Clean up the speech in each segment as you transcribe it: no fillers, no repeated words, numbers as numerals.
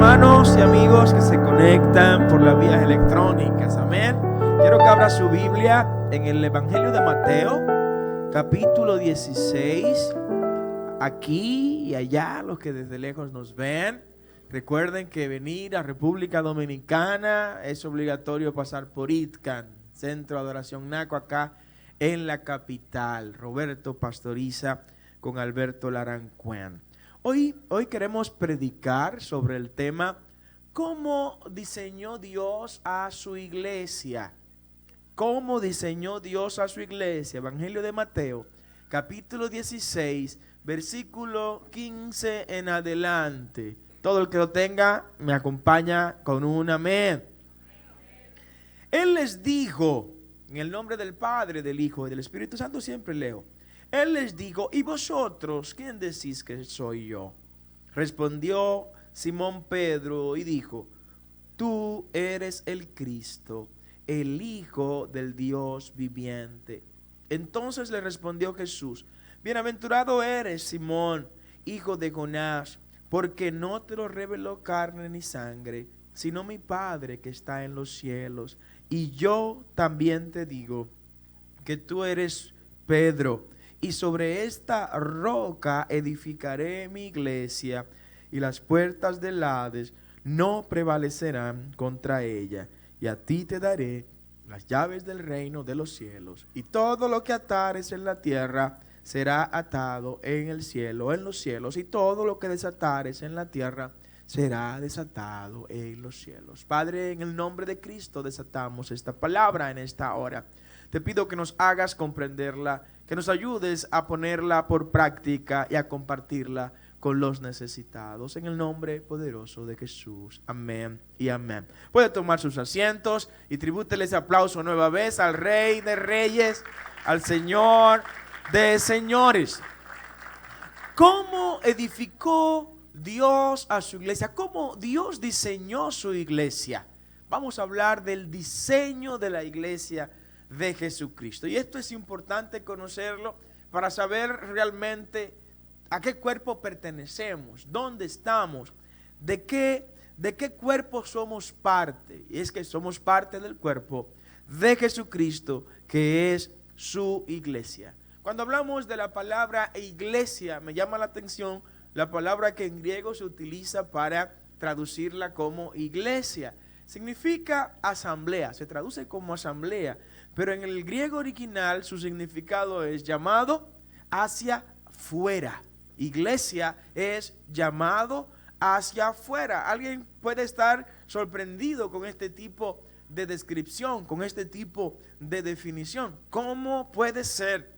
hermanos y amigos que se conectan por las vías electrónicas, amén. Quiero que abra su Biblia en el Evangelio de Mateo, capítulo 16. Aquí y allá, los que desde lejos nos ven, recuerden que venir a República Dominicana es obligatorio pasar por ITCAN, Centro de Adoración NACO, acá en la capital. Roberto pastoriza con Alberto Larancuén. Hoy queremos predicar sobre el tema ¿cómo diseñó Dios a su iglesia? ¿Cómo diseñó Dios a su iglesia? Evangelio de Mateo, capítulo 16, versículo 15 en adelante. Todo el que lo tenga me acompaña con un amén. Él les dijo, en el nombre del Padre, del Hijo y del Espíritu Santo, siempre leo. Él les dijo, ¿y vosotros quién decís que soy yo? Respondió Simón Pedro y dijo, tú eres el Cristo, el Hijo del Dios viviente. Entonces le respondió Jesús, bienaventurado eres, Simón, hijo de Jonás, porque no te lo reveló carne ni sangre, sino mi Padre que está en los cielos. Y yo también te digo que tú eres Pedro, y sobre esta roca edificaré mi iglesia, y las puertas del Hades no prevalecerán contra ella. Y a ti te daré las llaves del reino de los cielos, y todo lo que atares en la tierra será atado en el cielo, en los cielos, y todo lo que desatares en la tierra será desatado en los cielos. Padre, en el nombre de Cristo desatamos esta palabra en esta hora. Te pido que nos hagas comprenderla, que nos ayudes a ponerla por práctica y a compartirla con los necesitados. En el nombre poderoso de Jesús. Amén y amén. Puede tomar sus asientos y tribútele ese aplauso nueva vez al Rey de Reyes, al Señor de Señores. ¿Cómo edificó Dios a su iglesia? ¿Cómo Dios diseñó su iglesia? Vamos a hablar del diseño de la iglesia de Jesucristo. Y esto es importante conocerlo para saber realmente a qué cuerpo pertenecemos, dónde estamos, de qué cuerpo somos parte. Y es que somos parte del cuerpo de Jesucristo, que es su iglesia. Cuando hablamos de la palabra iglesia, me llama la atención la palabra que en griego se utiliza para traducirla como iglesia. Significa asamblea, se traduce como asamblea, pero en el griego original su significado es llamado hacia fuera. Iglesia es llamado hacia afuera. Alguien puede estar sorprendido con este tipo de descripción, con este tipo de definición. ¿Cómo puede ser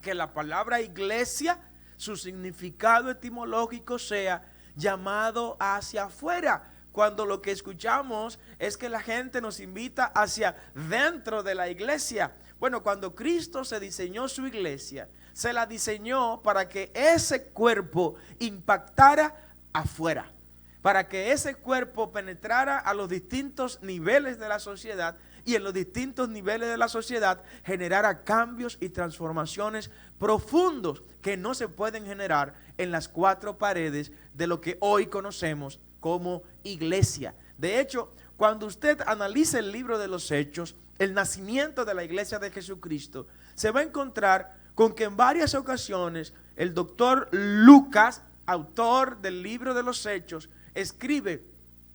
que la palabra iglesia, su significado etimológico sea llamado hacia afuera, cuando lo que escuchamos es que la gente nos invita hacia dentro de la iglesia? Bueno, cuando Cristo se diseñó su iglesia, se la diseñó para que ese cuerpo impactara afuera, para que ese cuerpo penetrara a los distintos niveles de la sociedad y en los distintos niveles de la sociedad generara cambios y transformaciones profundos que no se pueden generar en las cuatro paredes de lo que hoy conocemos como iglesia. De hecho, cuando usted analice el libro de los Hechos, el nacimiento de la iglesia de Jesucristo, se va a encontrar con que en varias ocasiones el doctor Lucas, autor del libro de los Hechos, escribe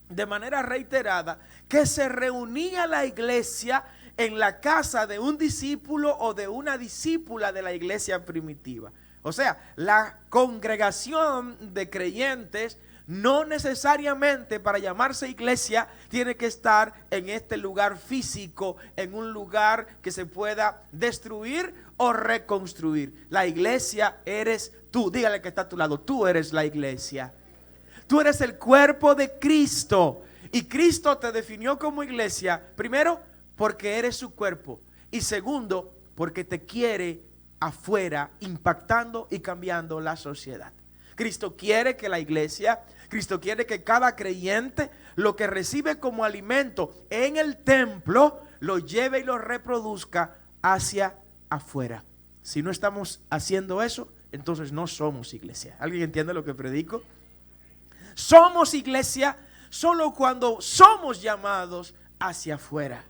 de manera reiterada que se reunía la iglesia en la casa de un discípulo o de una discípula de la iglesia primitiva. O sea, la congregación de creyentes no necesariamente para llamarse iglesia tiene que estar en este lugar físico, en un lugar que se pueda destruir o reconstruir. La iglesia eres tú. Dígale que está a tu lado, tú eres la iglesia. Tú eres el cuerpo de Cristo. Y Cristo te definió como iglesia, primero, porque eres su cuerpo. Y segundo, porque te quiere afuera, impactando y cambiando la sociedad. Cristo quiere que la iglesia, Cristo quiere que cada creyente lo que recibe como alimento en el templo lo lleve y lo reproduzca hacia afuera. Si no estamos haciendo eso, entonces no somos iglesia. ¿Alguien entiende lo que predico? Somos iglesia solo cuando somos llamados hacia afuera.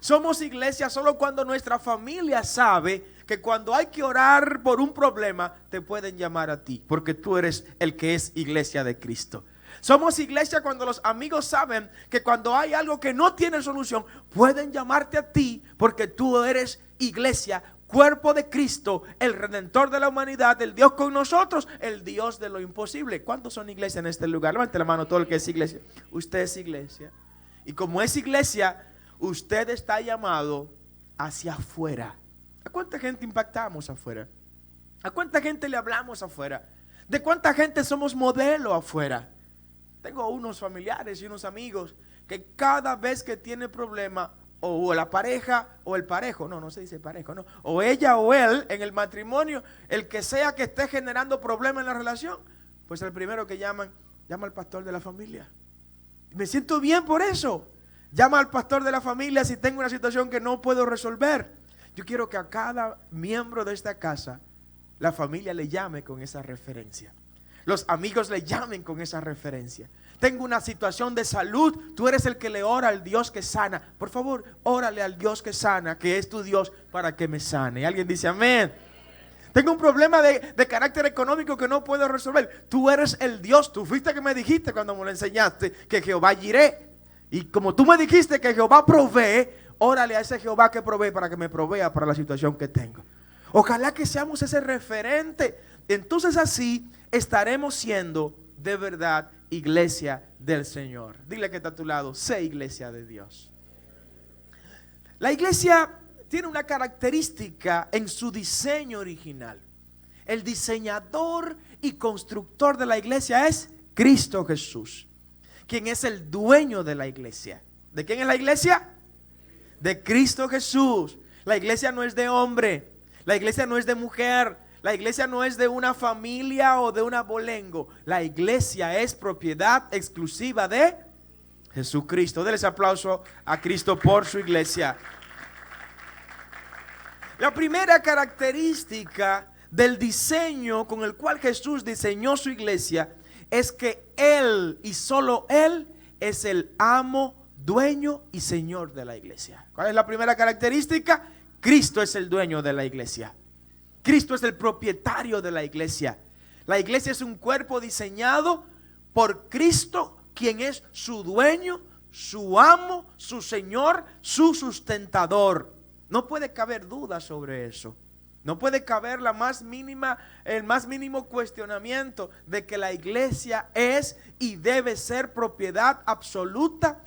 Somos iglesia solo cuando nuestra familia sabe que cuando hay que orar por un problema, te pueden llamar a ti, porque tú eres el que es iglesia de Cristo. Somos iglesia cuando los amigos saben que cuando hay algo que no tiene solución, pueden llamarte a ti, porque tú eres iglesia, cuerpo de Cristo, el redentor de la humanidad, el Dios con nosotros, el Dios de lo imposible. ¿Cuántos son iglesia en este lugar? Levante la mano todo el que es iglesia. Usted es iglesia. Y como es iglesia, usted está llamado hacia afuera. ¿A cuánta gente impactamos afuera? ¿A cuánta gente le hablamos afuera? ¿De cuánta gente somos modelo afuera? Tengo unos familiares y unos amigos que cada vez que tiene problema, o la pareja o el parejo, no se dice parejo, no, o ella o él en el matrimonio, el que sea que esté generando problemas en la relación, pues el primero que llama al pastor de la familia. Me siento bien por eso. Llama al pastor de la familia si tengo una situación que no puedo resolver. Yo quiero que a cada miembro de esta casa la familia le llame con esa referencia. Los amigos le llamen con esa referencia. Tengo una situación de salud, tú eres el que le ora al Dios que sana. Por favor, órale al Dios que sana, que es tu Dios, para que me sane. Y alguien dice amén. Tengo un problema de carácter económico que no puedo resolver. Tú eres el Dios, tú fuiste que me dijiste cuando me lo enseñaste, que Jehová Jireh. Y como tú me dijiste que Jehová provee, órale a ese Jehová que provee para que me provea para la situación que tengo. Ojalá que seamos ese referente. Entonces así estaremos siendo de verdad iglesia del Señor. Dile que está a tu lado, sé iglesia de Dios. La iglesia tiene una característica en su diseño original. El diseñador y constructor de la iglesia es Cristo Jesús, quien es el dueño de la iglesia. ¿De quién es la iglesia? De Cristo Jesús. La iglesia no es de hombre, la iglesia no es de mujer, la iglesia no es de una familia o de un abolengo. La iglesia es propiedad exclusiva de Jesucristo. Denle ese aplauso a Cristo por su iglesia. La primera característica del diseño con el cual Jesús diseñó su iglesia es que Él y solo Él es el amo, dueño y señor de la iglesia. ¿Cuál es la primera característica? Cristo es el dueño de la iglesia. Cristo es el propietario de la iglesia. La iglesia es un cuerpo diseñado por Cristo, quien es su dueño, su amo, su señor, su sustentador. No puede caber duda sobre eso. No puede caber el más mínimo cuestionamiento de que la iglesia es y debe ser propiedad absoluta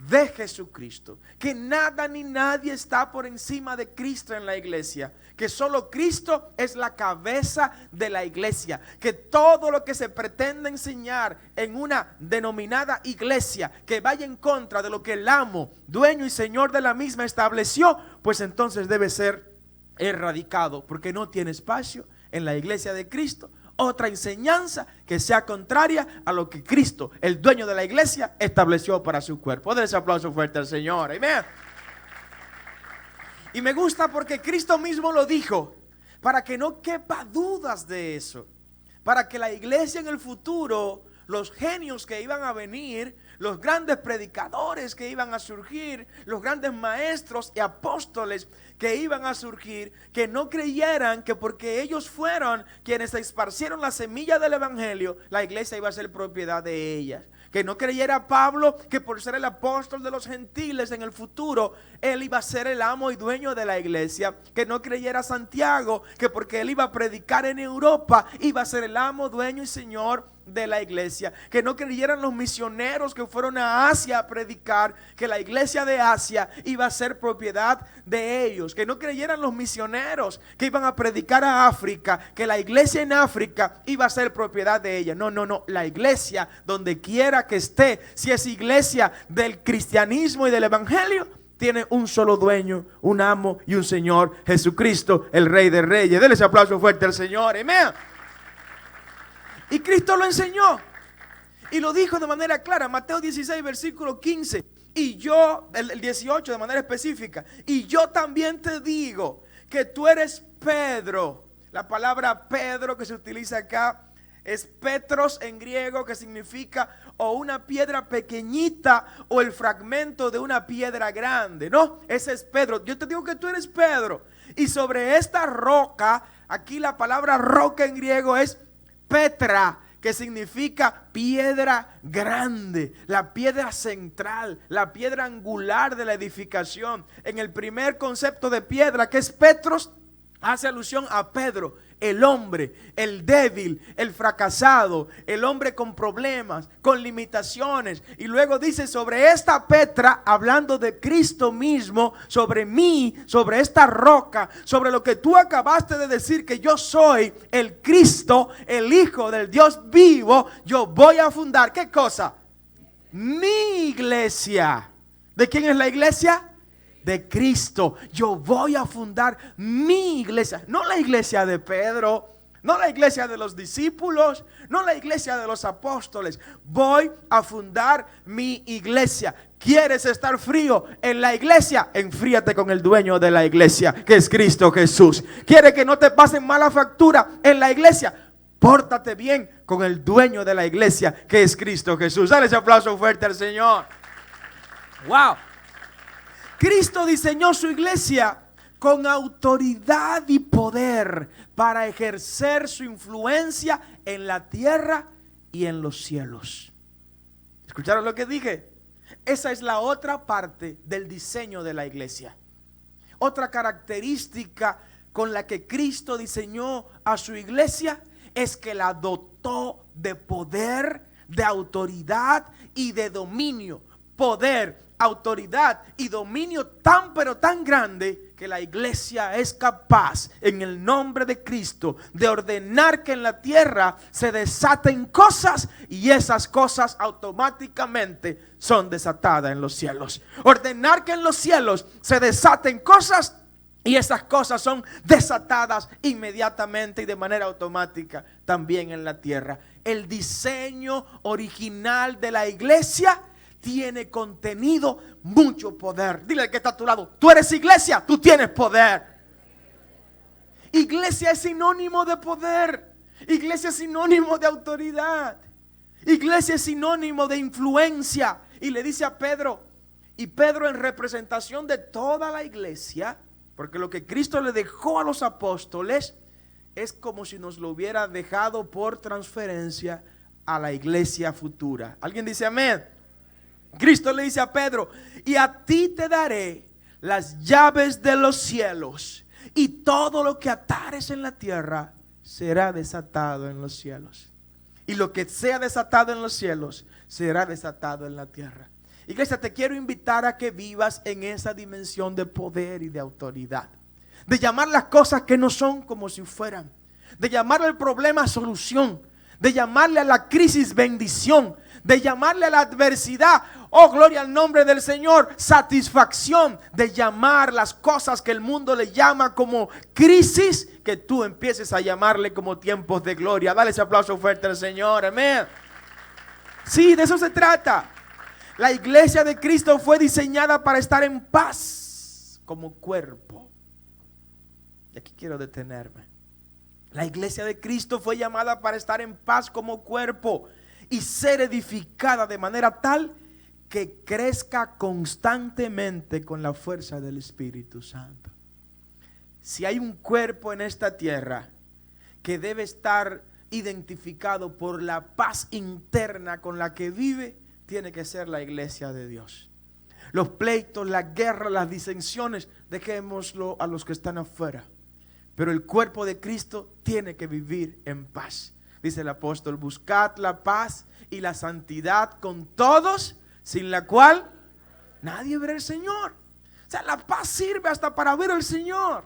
de Jesucristo. Que nada ni nadie está por encima de Cristo en la iglesia. Que solo Cristo es la cabeza de la iglesia. Que todo lo que se pretende enseñar en una denominada iglesia que vaya en contra de lo que el amo, dueño y señor de la misma estableció, pues entonces debe ser erradicado, porque no tiene espacio en la iglesia de Cristo otra enseñanza que sea contraria a lo que Cristo, el dueño de la iglesia, estableció para su cuerpo. Den ese aplauso fuerte al Señor. Amén. Y me gusta porque Cristo mismo lo dijo, para que no quepa dudas de eso, para que la iglesia en el futuro, los genios que iban a venir, los grandes predicadores que iban a surgir, los grandes maestros y apóstoles que iban a surgir, que no creyeran que porque ellos fueron quienes esparcieron la semilla del evangelio, la iglesia iba a ser propiedad de ellas. Que no creyera Pablo que por ser el apóstol de los gentiles en el futuro, él iba a ser el amo y dueño de la iglesia. Que no creyera Santiago que porque él iba a predicar en Europa, iba a ser el amo, dueño y señor de la iglesia. Que no creyeran los misioneros que fueron a Asia a predicar, que la iglesia de Asia iba a ser propiedad de ellos. Que no creyeran los misioneros que iban a predicar a África, que la iglesia en África iba a ser propiedad de ella. No, la iglesia donde quiera que esté, si es iglesia del cristianismo y del evangelio, tiene un solo dueño, un amo y un señor, Jesucristo, el Rey de Reyes. Denle ese aplauso fuerte al Señor. Amén. Y Cristo lo enseñó y lo dijo de manera clara. Mateo 16 versículo 15. Y yo, el 18 de manera específica. Y yo también te digo que tú eres Pedro. La palabra Pedro que se utiliza acá es Petros en griego, que significa o una piedra pequeñita o el fragmento de una piedra grande. No, ese es Pedro. Yo te digo que tú eres Pedro. Y sobre esta roca, aquí la palabra roca en griego es Petra, que significa piedra grande, la piedra central, la piedra angular de la edificación. En el primer concepto de piedra, que es Petros, hace alusión a Pedro, el hombre, el débil, el fracasado, el hombre con problemas, con limitaciones. Y luego dice sobre esta Petra, hablando de Cristo mismo, sobre mí, sobre esta roca, sobre lo que tú acabaste de decir, que yo soy el Cristo, el Hijo del Dios vivo. Yo voy a fundar, ¿qué cosa? Mi iglesia. ¿De quién es la iglesia? De Cristo. Yo voy a fundar mi iglesia, no la iglesia de Pedro, no la iglesia de los discípulos, no la iglesia de los apóstoles. Voy a fundar mi iglesia. ¿Quieres estar frío en la iglesia? Enfríate con el dueño de la iglesia, que es Cristo Jesús. ¿Quieres que no te pasen mala factura en la iglesia? Pórtate bien con el dueño de la iglesia, que es Cristo Jesús. Dale ese aplauso fuerte al Señor. Wow. Cristo diseñó su iglesia con autoridad y poder para ejercer su influencia en la tierra y en los cielos. ¿Escucharon lo que dije? Esa es la otra parte del diseño de la iglesia. Otra característica con la que Cristo diseñó a su iglesia es que la dotó de poder, de autoridad y de dominio. Poder, autoridad y dominio tan pero tan grande que la iglesia es capaz, en el nombre de Cristo, de ordenar que en la tierra se desaten cosas, y esas cosas automáticamente son desatadas en los cielos. Ordenar que en los cielos se desaten cosas, y esas cosas son desatadas inmediatamente y de manera automática también en la tierra. El diseño original de la iglesia tiene contenido mucho poder. Dile al que está a tu lado: tú eres iglesia, tú tienes poder. Iglesia es sinónimo de poder. Iglesia es sinónimo de autoridad. Iglesia es sinónimo de influencia. Y le dice a Pedro, y Pedro en representación de toda la iglesia, porque lo que Cristo le dejó a los apóstoles es como si nos lo hubiera dejado por transferencia a la iglesia futura. ¿Alguien dice amén? Cristo le dice a Pedro: y a ti te daré las llaves de los cielos, y todo lo que atares en la tierra será desatado en los cielos, y lo que sea desatado en los cielos será desatado en la tierra. Iglesia, te quiero invitar a que vivas en esa dimensión de poder y de autoridad, de llamar las cosas que no son como si fueran, de llamarle al problema solución, de llamarle a la crisis bendición, de llamarle a la adversidad, oh gloria al nombre del Señor, satisfacción, de llamar las cosas que el mundo le llama como crisis, que tú empieces a llamarle como tiempos de gloria. Dale ese aplauso fuerte al Señor, amén. Sí, de eso se trata. La iglesia de Cristo fue diseñada para estar en paz como cuerpo. Y aquí quiero detenerme. La iglesia de Cristo fue llamada para estar en paz como cuerpo y ser edificada de manera tal que crezca constantemente con la fuerza del Espíritu Santo. Si hay un cuerpo en esta tierra que debe estar identificado por la paz interna con la que vive, tiene que ser la iglesia de Dios. Los pleitos, las guerras, las disensiones, dejémoslo a los que están afuera. Pero el cuerpo de Cristo tiene que vivir en paz. Dice el apóstol: buscad la paz y la santidad con todos, sin la cual nadie verá al Señor. O sea, la paz sirve hasta para ver al Señor.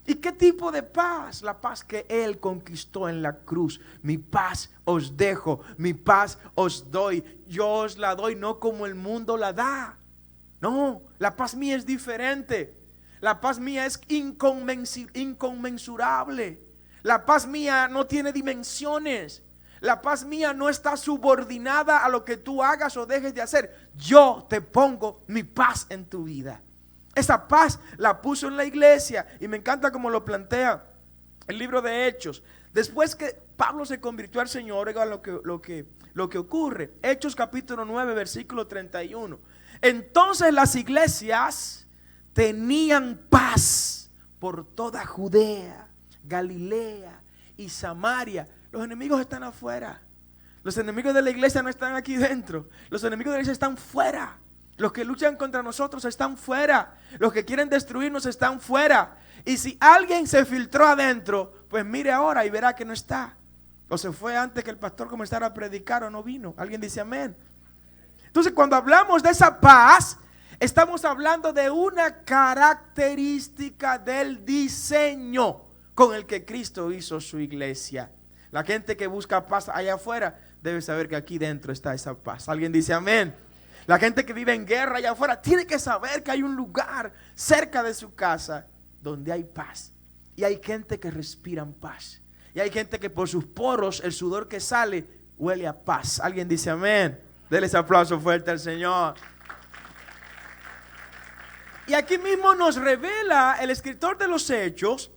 ¿Y qué tipo de paz? La paz que Él conquistó en la cruz. Mi paz os dejo, mi paz os doy. Yo os la doy no como el mundo la da. No, la paz mía es diferente. La paz mía es inconmensurable. La paz mía no tiene dimensiones. La paz mía no está subordinada a lo que tú hagas o dejes de hacer. Yo te pongo mi paz en tu vida. Esa paz la puso en la iglesia. Y me encanta cómo lo plantea el libro de Hechos. Después que Pablo se convirtió al Señor, oiga lo que lo que ocurre. Hechos capítulo 9, versículo 31. Entonces las iglesias tenían paz por toda Judea, Galilea y Samaria. Los enemigos están afuera. Los enemigos de la iglesia no están aquí dentro. Los enemigos de la iglesia están fuera. Los que luchan contra nosotros están fuera. Los que quieren destruirnos están fuera. Y si alguien se filtró adentro, pues mire ahora y verá que no está. O se fue antes que el pastor comenzara a predicar o no vino. ¿Alguien dice amén? Entonces, cuando hablamos de esa paz, estamos hablando de una característica del diseño con el que Cristo hizo su iglesia. La gente que busca paz allá afuera debe saber que aquí dentro está esa paz. ¿Alguien dice amén? La gente que vive en guerra allá afuera tiene que saber que hay un lugar cerca de su casa donde hay paz. Y hay gente que respira en paz. Y hay gente que por sus poros, el sudor que sale, huele a paz. ¿Alguien dice amén? Denle ese aplauso fuerte al Señor. Y aquí mismo nos revela el escritor de los Hechos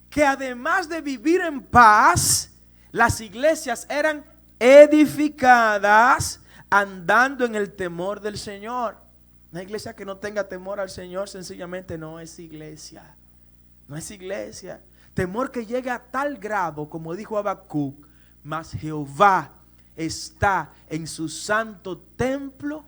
que además de vivir en paz, las iglesias eran edificadas andando en el temor del Señor. Una iglesia que no tenga temor al Señor sencillamente no es iglesia. No es iglesia. Temor que llega a tal grado, como dijo Habacuc, mas Jehová está en su santo templo,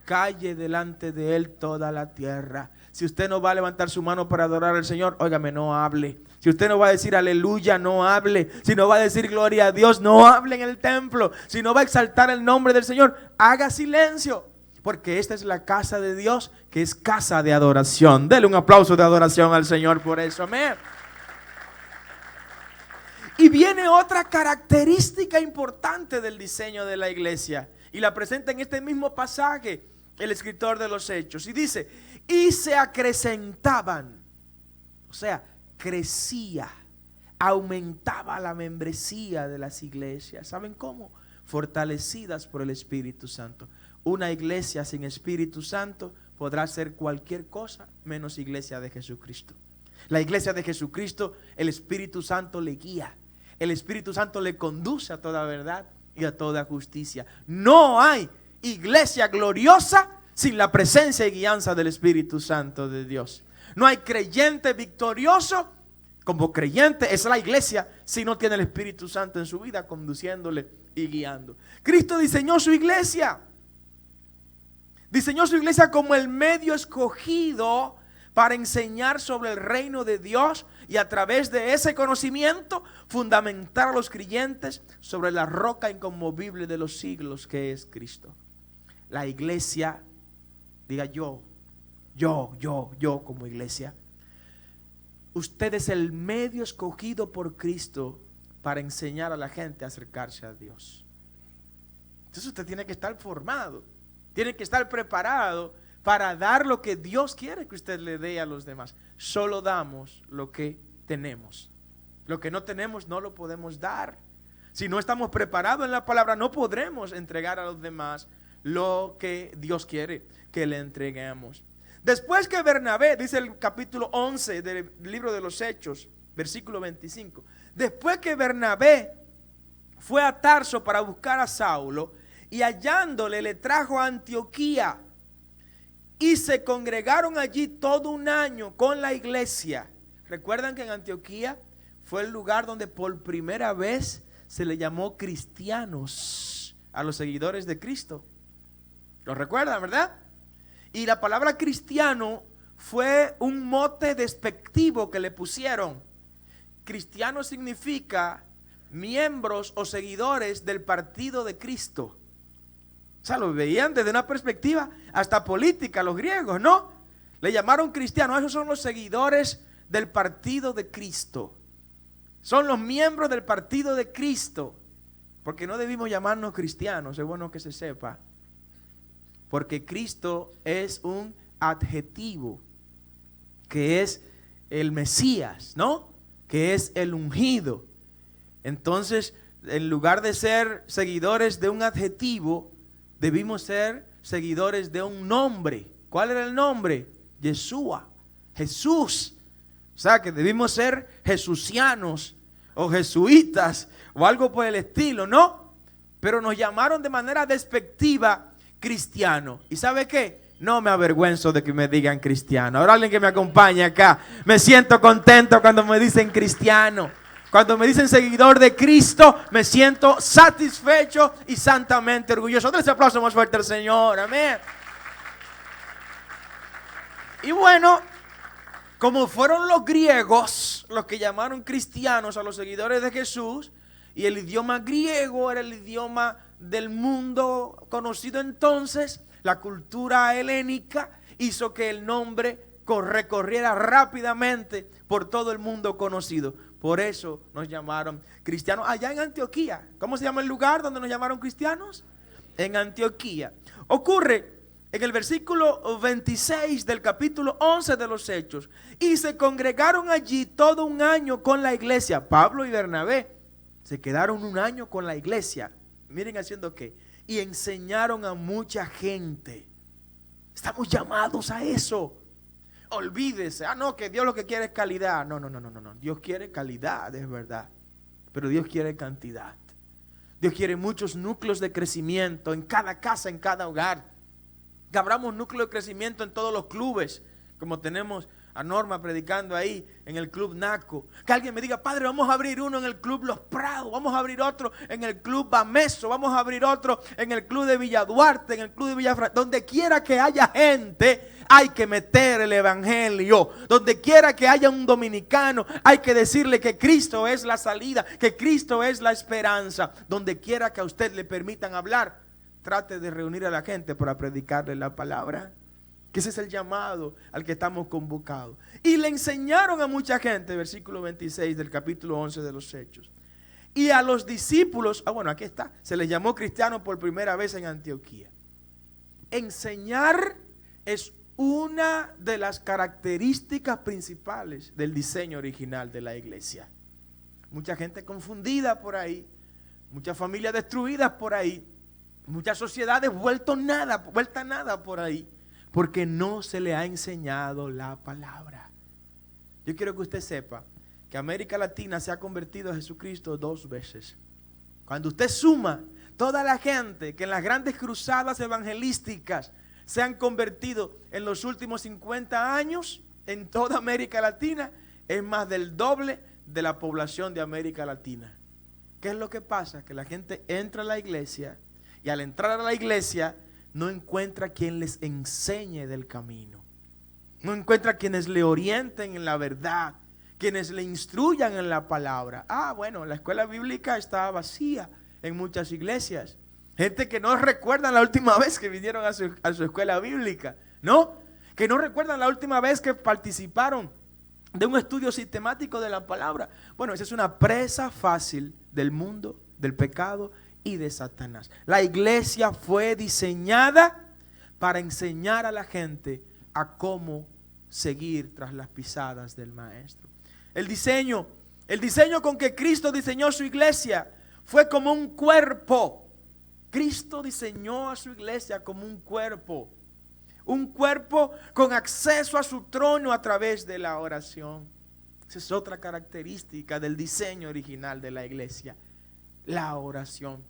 calle delante de él toda la tierra. Si usted no va a levantar su mano para adorar al Señor, óigame, no hable. Si usted no va a decir aleluya, no hable. Si no va a decir gloria a Dios, no hable en el templo. Si no va a exaltar el nombre del Señor, haga silencio. Porque esta es la casa de Dios, que es casa de adoración. Dele un aplauso de adoración al Señor por eso, amén. Y viene otra característica importante del diseño de la iglesia. Y la presenta en este mismo pasaje el escritor de los Hechos. Y dice, y se acrecentaban. O sea, crecía, aumentaba la membresía de las iglesias. ¿Saben cómo? Fortalecidas por el Espíritu Santo. Una iglesia sin Espíritu Santo podrá ser cualquier cosa menos iglesia de Jesucristo. La iglesia de Jesucristo, el Espíritu Santo le guía. El Espíritu Santo le conduce a toda verdad y a toda justicia. No hay iglesia gloriosa sin la presencia y guianza del Espíritu Santo de Dios. No hay creyente victorioso como creyente, es la iglesia, si no tiene el Espíritu Santo en su vida conduciéndole y guiando. Cristo diseñó su iglesia. Diseñó su iglesia como el medio escogido para enseñar sobre el reino de Dios y a través de ese conocimiento fundamentar a los creyentes sobre la roca inconmovible de los siglos que es Cristo. La iglesia, diga yo como iglesia, usted es el medio escogido por Cristo para enseñar a la gente a acercarse a Dios. Entonces usted tiene que estar formado, tiene que estar preparado para dar lo que Dios quiere que usted le dé a los demás. Solo damos lo que tenemos. Lo que no tenemos no lo podemos dar. Si no estamos preparados en la palabra, no podremos entregar a los demás lo que Dios quiere que le entreguemos. Después que Bernabé, dice el capítulo 11 del libro de los Hechos, versículo 25. Después que Bernabé fue a Tarso para buscar a Saulo, y hallándole le trajo a Antioquía. Y se congregaron allí todo un año con la iglesia. ¿Recuerdan que en Antioquía fue el lugar donde por primera vez se le llamó cristianos a los seguidores de Cristo? ¿Lo recuerdan, verdad? Y la palabra cristiano fue un mote despectivo que le pusieron. Cristiano significa miembros o seguidores del partido de Cristo. O sea, lo veían desde una perspectiva hasta política los griegos, ¿no? Le llamaron cristianos. Esos son los seguidores del partido de Cristo. Son los miembros del partido de Cristo. Porque no debimos llamarnos cristianos, es bueno que se sepa. Porque Cristo es un adjetivo, que es el Mesías, ¿no? Que es el ungido. Entonces, en lugar de ser seguidores de un adjetivo, debimos ser seguidores de un nombre. ¿Cuál era el nombre? Yeshua, Jesús. O sea que debimos ser jesucianos o jesuitas o algo por el estilo, ¿no? pero nos llamaron de manera despectiva cristiano. ¿Y sabe qué? No me avergüenzo de que me digan cristiano. Ahora alguien que me acompañe acá. Me siento contento cuando me dicen cristiano. Cuando me dicen seguidor de Cristo, me siento satisfecho y santamente orgulloso. Dale ese aplauso más fuerte al Señor. Amén. Y bueno, como fueron los griegos los que llamaron cristianos a los seguidores de Jesús, y el idioma griego era el idioma del mundo conocido entonces, la cultura helénica hizo que el nombre recorriera rápidamente por todo el mundo conocido. Por eso nos llamaron cristianos. Allá en Antioquía, ¿cómo se llama el lugar donde nos llamaron cristianos? En Antioquía. Ocurre en el versículo 26 del capítulo 11 de los Hechos. Y se congregaron allí todo un año con la iglesia. Pablo y Bernabé se quedaron un año con la iglesia. Miren haciendo qué. Y enseñaron a mucha gente. Estamos llamados a eso. Olvídese, no, que Dios lo que quiere es calidad. No. Dios quiere calidad, es verdad. Pero Dios quiere cantidad. Dios quiere muchos núcleos de crecimiento en cada casa, en cada hogar. Que abramos núcleos de crecimiento en todos los clubes, como tenemos a Norma predicando ahí en el Club Naco. Que alguien me diga, padre, vamos a abrir uno en el Club Los Prados, vamos a abrir otro en el Club Bameso, vamos a abrir otro en el Club de Villa Duarte, en el Club de Villafranca. Donde quiera que haya gente, hay que meter el evangelio. Donde quiera que haya un dominicano, hay que decirle que Cristo es la salida, que Cristo es la esperanza. Donde quiera que a usted le permitan hablar, trate de reunir a la gente para predicarle la palabra. Que ese es el llamado al que estamos convocados. Y le enseñaron a mucha gente, versículo 26 del capítulo 11 de los Hechos. Y a los discípulos, bueno, aquí está, se les llamó cristianos por primera vez en Antioquía. Enseñar es una de las características principales del diseño original de la iglesia. Mucha gente confundida por ahí, muchas familias destruidas por ahí, muchas sociedades vueltas nada por ahí, porque no se le ha enseñado la palabra. Yo quiero que usted sepa que América Latina se ha convertido a Jesucristo 2 veces. Cuando usted suma toda la gente que en las grandes cruzadas evangelísticas se han convertido en los últimos 50 años en toda América Latina, es más del doble de la población de América Latina. ¿Qué es lo que pasa? Que la gente entra a la iglesia y al entrar a la iglesia no encuentra quien les enseñe del camino. No encuentra quienes le orienten en la verdad, quienes le instruyan en la palabra. Bueno, la escuela bíblica está vacía en muchas iglesias. Gente que no recuerdan la última vez que vinieron a su escuela bíblica, ¿no? Que no recuerdan la última vez que participaron de un estudio sistemático de la palabra. Bueno, esa es una presa fácil del mundo, del pecado y de Satanás. La iglesia fue diseñada para enseñar a la gente a cómo seguir tras las pisadas del maestro. El diseño con que Cristo diseñó su iglesia fue como un cuerpo. Cristo diseñó a su iglesia como un cuerpo con acceso a su trono a través de la oración. Esa es otra característica del diseño original de la iglesia, la oración.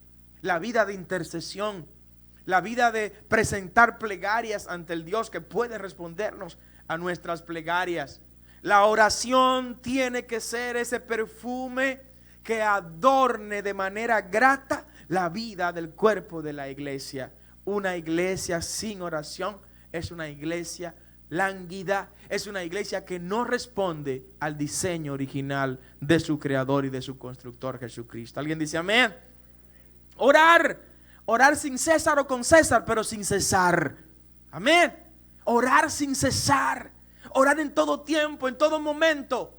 La vida de intercesión, la vida de presentar plegarias ante el Dios que puede respondernos a nuestras plegarias. La oración tiene que ser ese perfume que adorne de manera grata la vida del cuerpo de la iglesia. Una iglesia sin oración es una iglesia lánguida, es una iglesia que no responde al diseño original de su creador y de su constructor Jesucristo. ¿Alguien dice amén? Orar sin César o con César, pero sin cesar. Amén. Orar sin cesar. Orar en todo tiempo, en todo momento.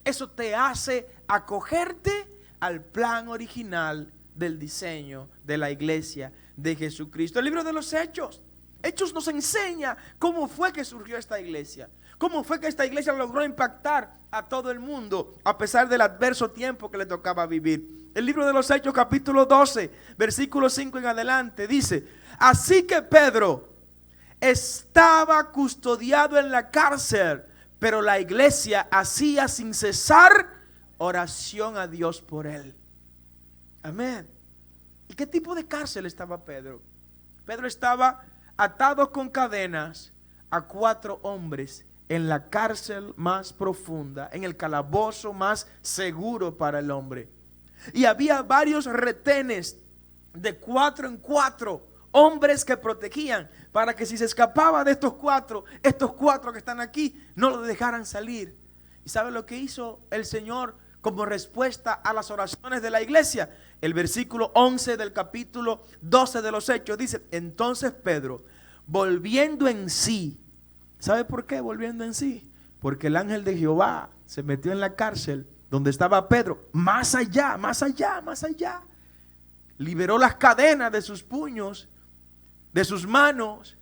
Eso te hace acogerte al plan original del diseño de la iglesia de Jesucristo. El libro de los Hechos nos enseña cómo fue que surgió esta iglesia. Cómo fue que esta iglesia logró impactar a todo el mundo a pesar del adverso tiempo que le tocaba vivir. El libro de los Hechos capítulo 12 versículo 5 en adelante dice: así que Pedro estaba custodiado en la cárcel, pero la iglesia hacía sin cesar oración a Dios por él. Amén. ¿Y qué tipo de cárcel estaba Pedro? Pedro estaba atado con cadenas a 4 hombres en la cárcel más profunda, en el calabozo más seguro para el hombre. Y había varios retenes de 4 en 4, hombres que protegían para que si se escapaba de estos 4 que están aquí, no lo dejaran salir. ¿Y sabe lo que hizo el Señor como respuesta a las oraciones de la iglesia? El versículo 11 del capítulo 12 de los Hechos dice: entonces Pedro, volviendo en sí. ¿Sabe por qué volviendo en sí? Porque el ángel de Jehová se metió en la cárcel donde estaba Pedro, más allá, más allá, más allá. Liberó las cadenas de sus puños, de sus manos.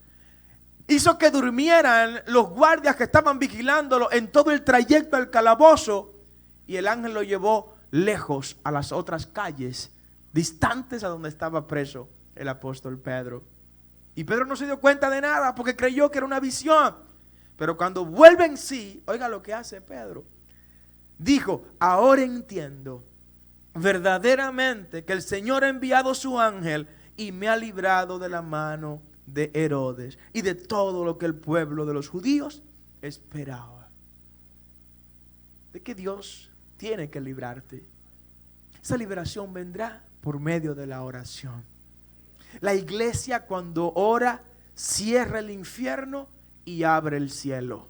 Hizo que durmieran los guardias que estaban vigilándolo en todo el trayecto al calabozo. Y el ángel lo llevó lejos a las otras calles, distantes a donde estaba preso el apóstol Pedro. Y Pedro no se dio cuenta de nada porque creyó que era una visión. Pero cuando vuelve en sí, oiga lo que hace Pedro. Dijo: ahora entiendo verdaderamente que el Señor ha enviado su ángel y me ha librado de la mano de Herodes y de todo lo que el pueblo de los judíos esperaba. De que Dios tiene que librarte. Esa liberación vendrá por medio de la oración. La iglesia, cuando ora, cierra el infierno y abre el cielo.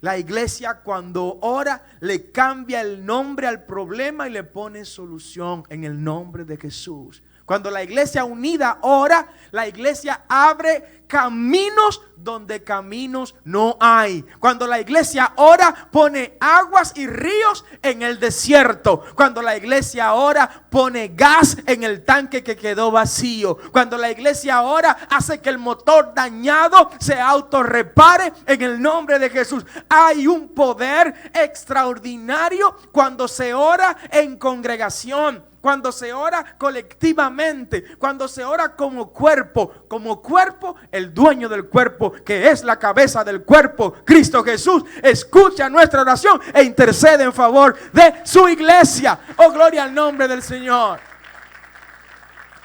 La iglesia, cuando ora, le cambia el nombre al problema y le pone solución en el nombre de Jesús. Cuando la iglesia unida ora, la iglesia abre caminos donde caminos no hay. Cuando la iglesia ora, pone aguas y ríos en el desierto. Cuando la iglesia ora, pone gas en el tanque que quedó vacío. Cuando la iglesia ora, hace que el motor dañado se autorrepare en el nombre de Jesús. Hay un poder extraordinario cuando se ora en congregación. Cuando se ora colectivamente, cuando se ora como cuerpo, el dueño del cuerpo, que es la cabeza del cuerpo, Cristo Jesús, escucha nuestra oración e intercede en favor de su iglesia. Oh, gloria al nombre del Señor.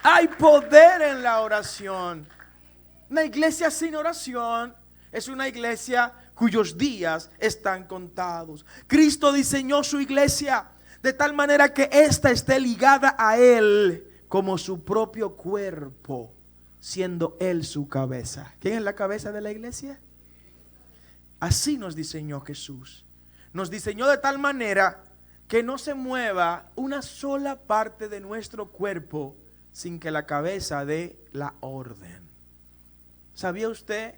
Hay poder en la oración. Una iglesia sin oración es una iglesia cuyos días están contados. Cristo diseñó su iglesia de tal manera que ésta esté ligada a Él como su propio cuerpo, siendo Él su cabeza. ¿Quién es la cabeza de la iglesia? Así nos diseñó Jesús. Nos diseñó de tal manera que no se mueva una sola parte de nuestro cuerpo sin que la cabeza dé la orden. ¿Sabía usted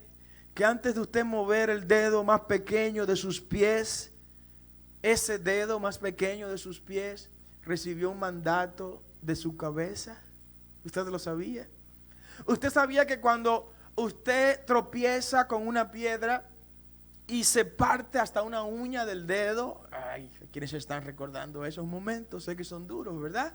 que antes de usted mover el dedo más pequeño de sus pies, ese dedo más pequeño de sus pies recibió un mandato de su cabeza? ¿Usted lo sabía? ¿Usted sabía que cuando usted tropieza con una piedra y se parte hasta una uña del dedo? Ay, ¿quiénes están recordando esos momentos? Sé que son duros, ¿verdad?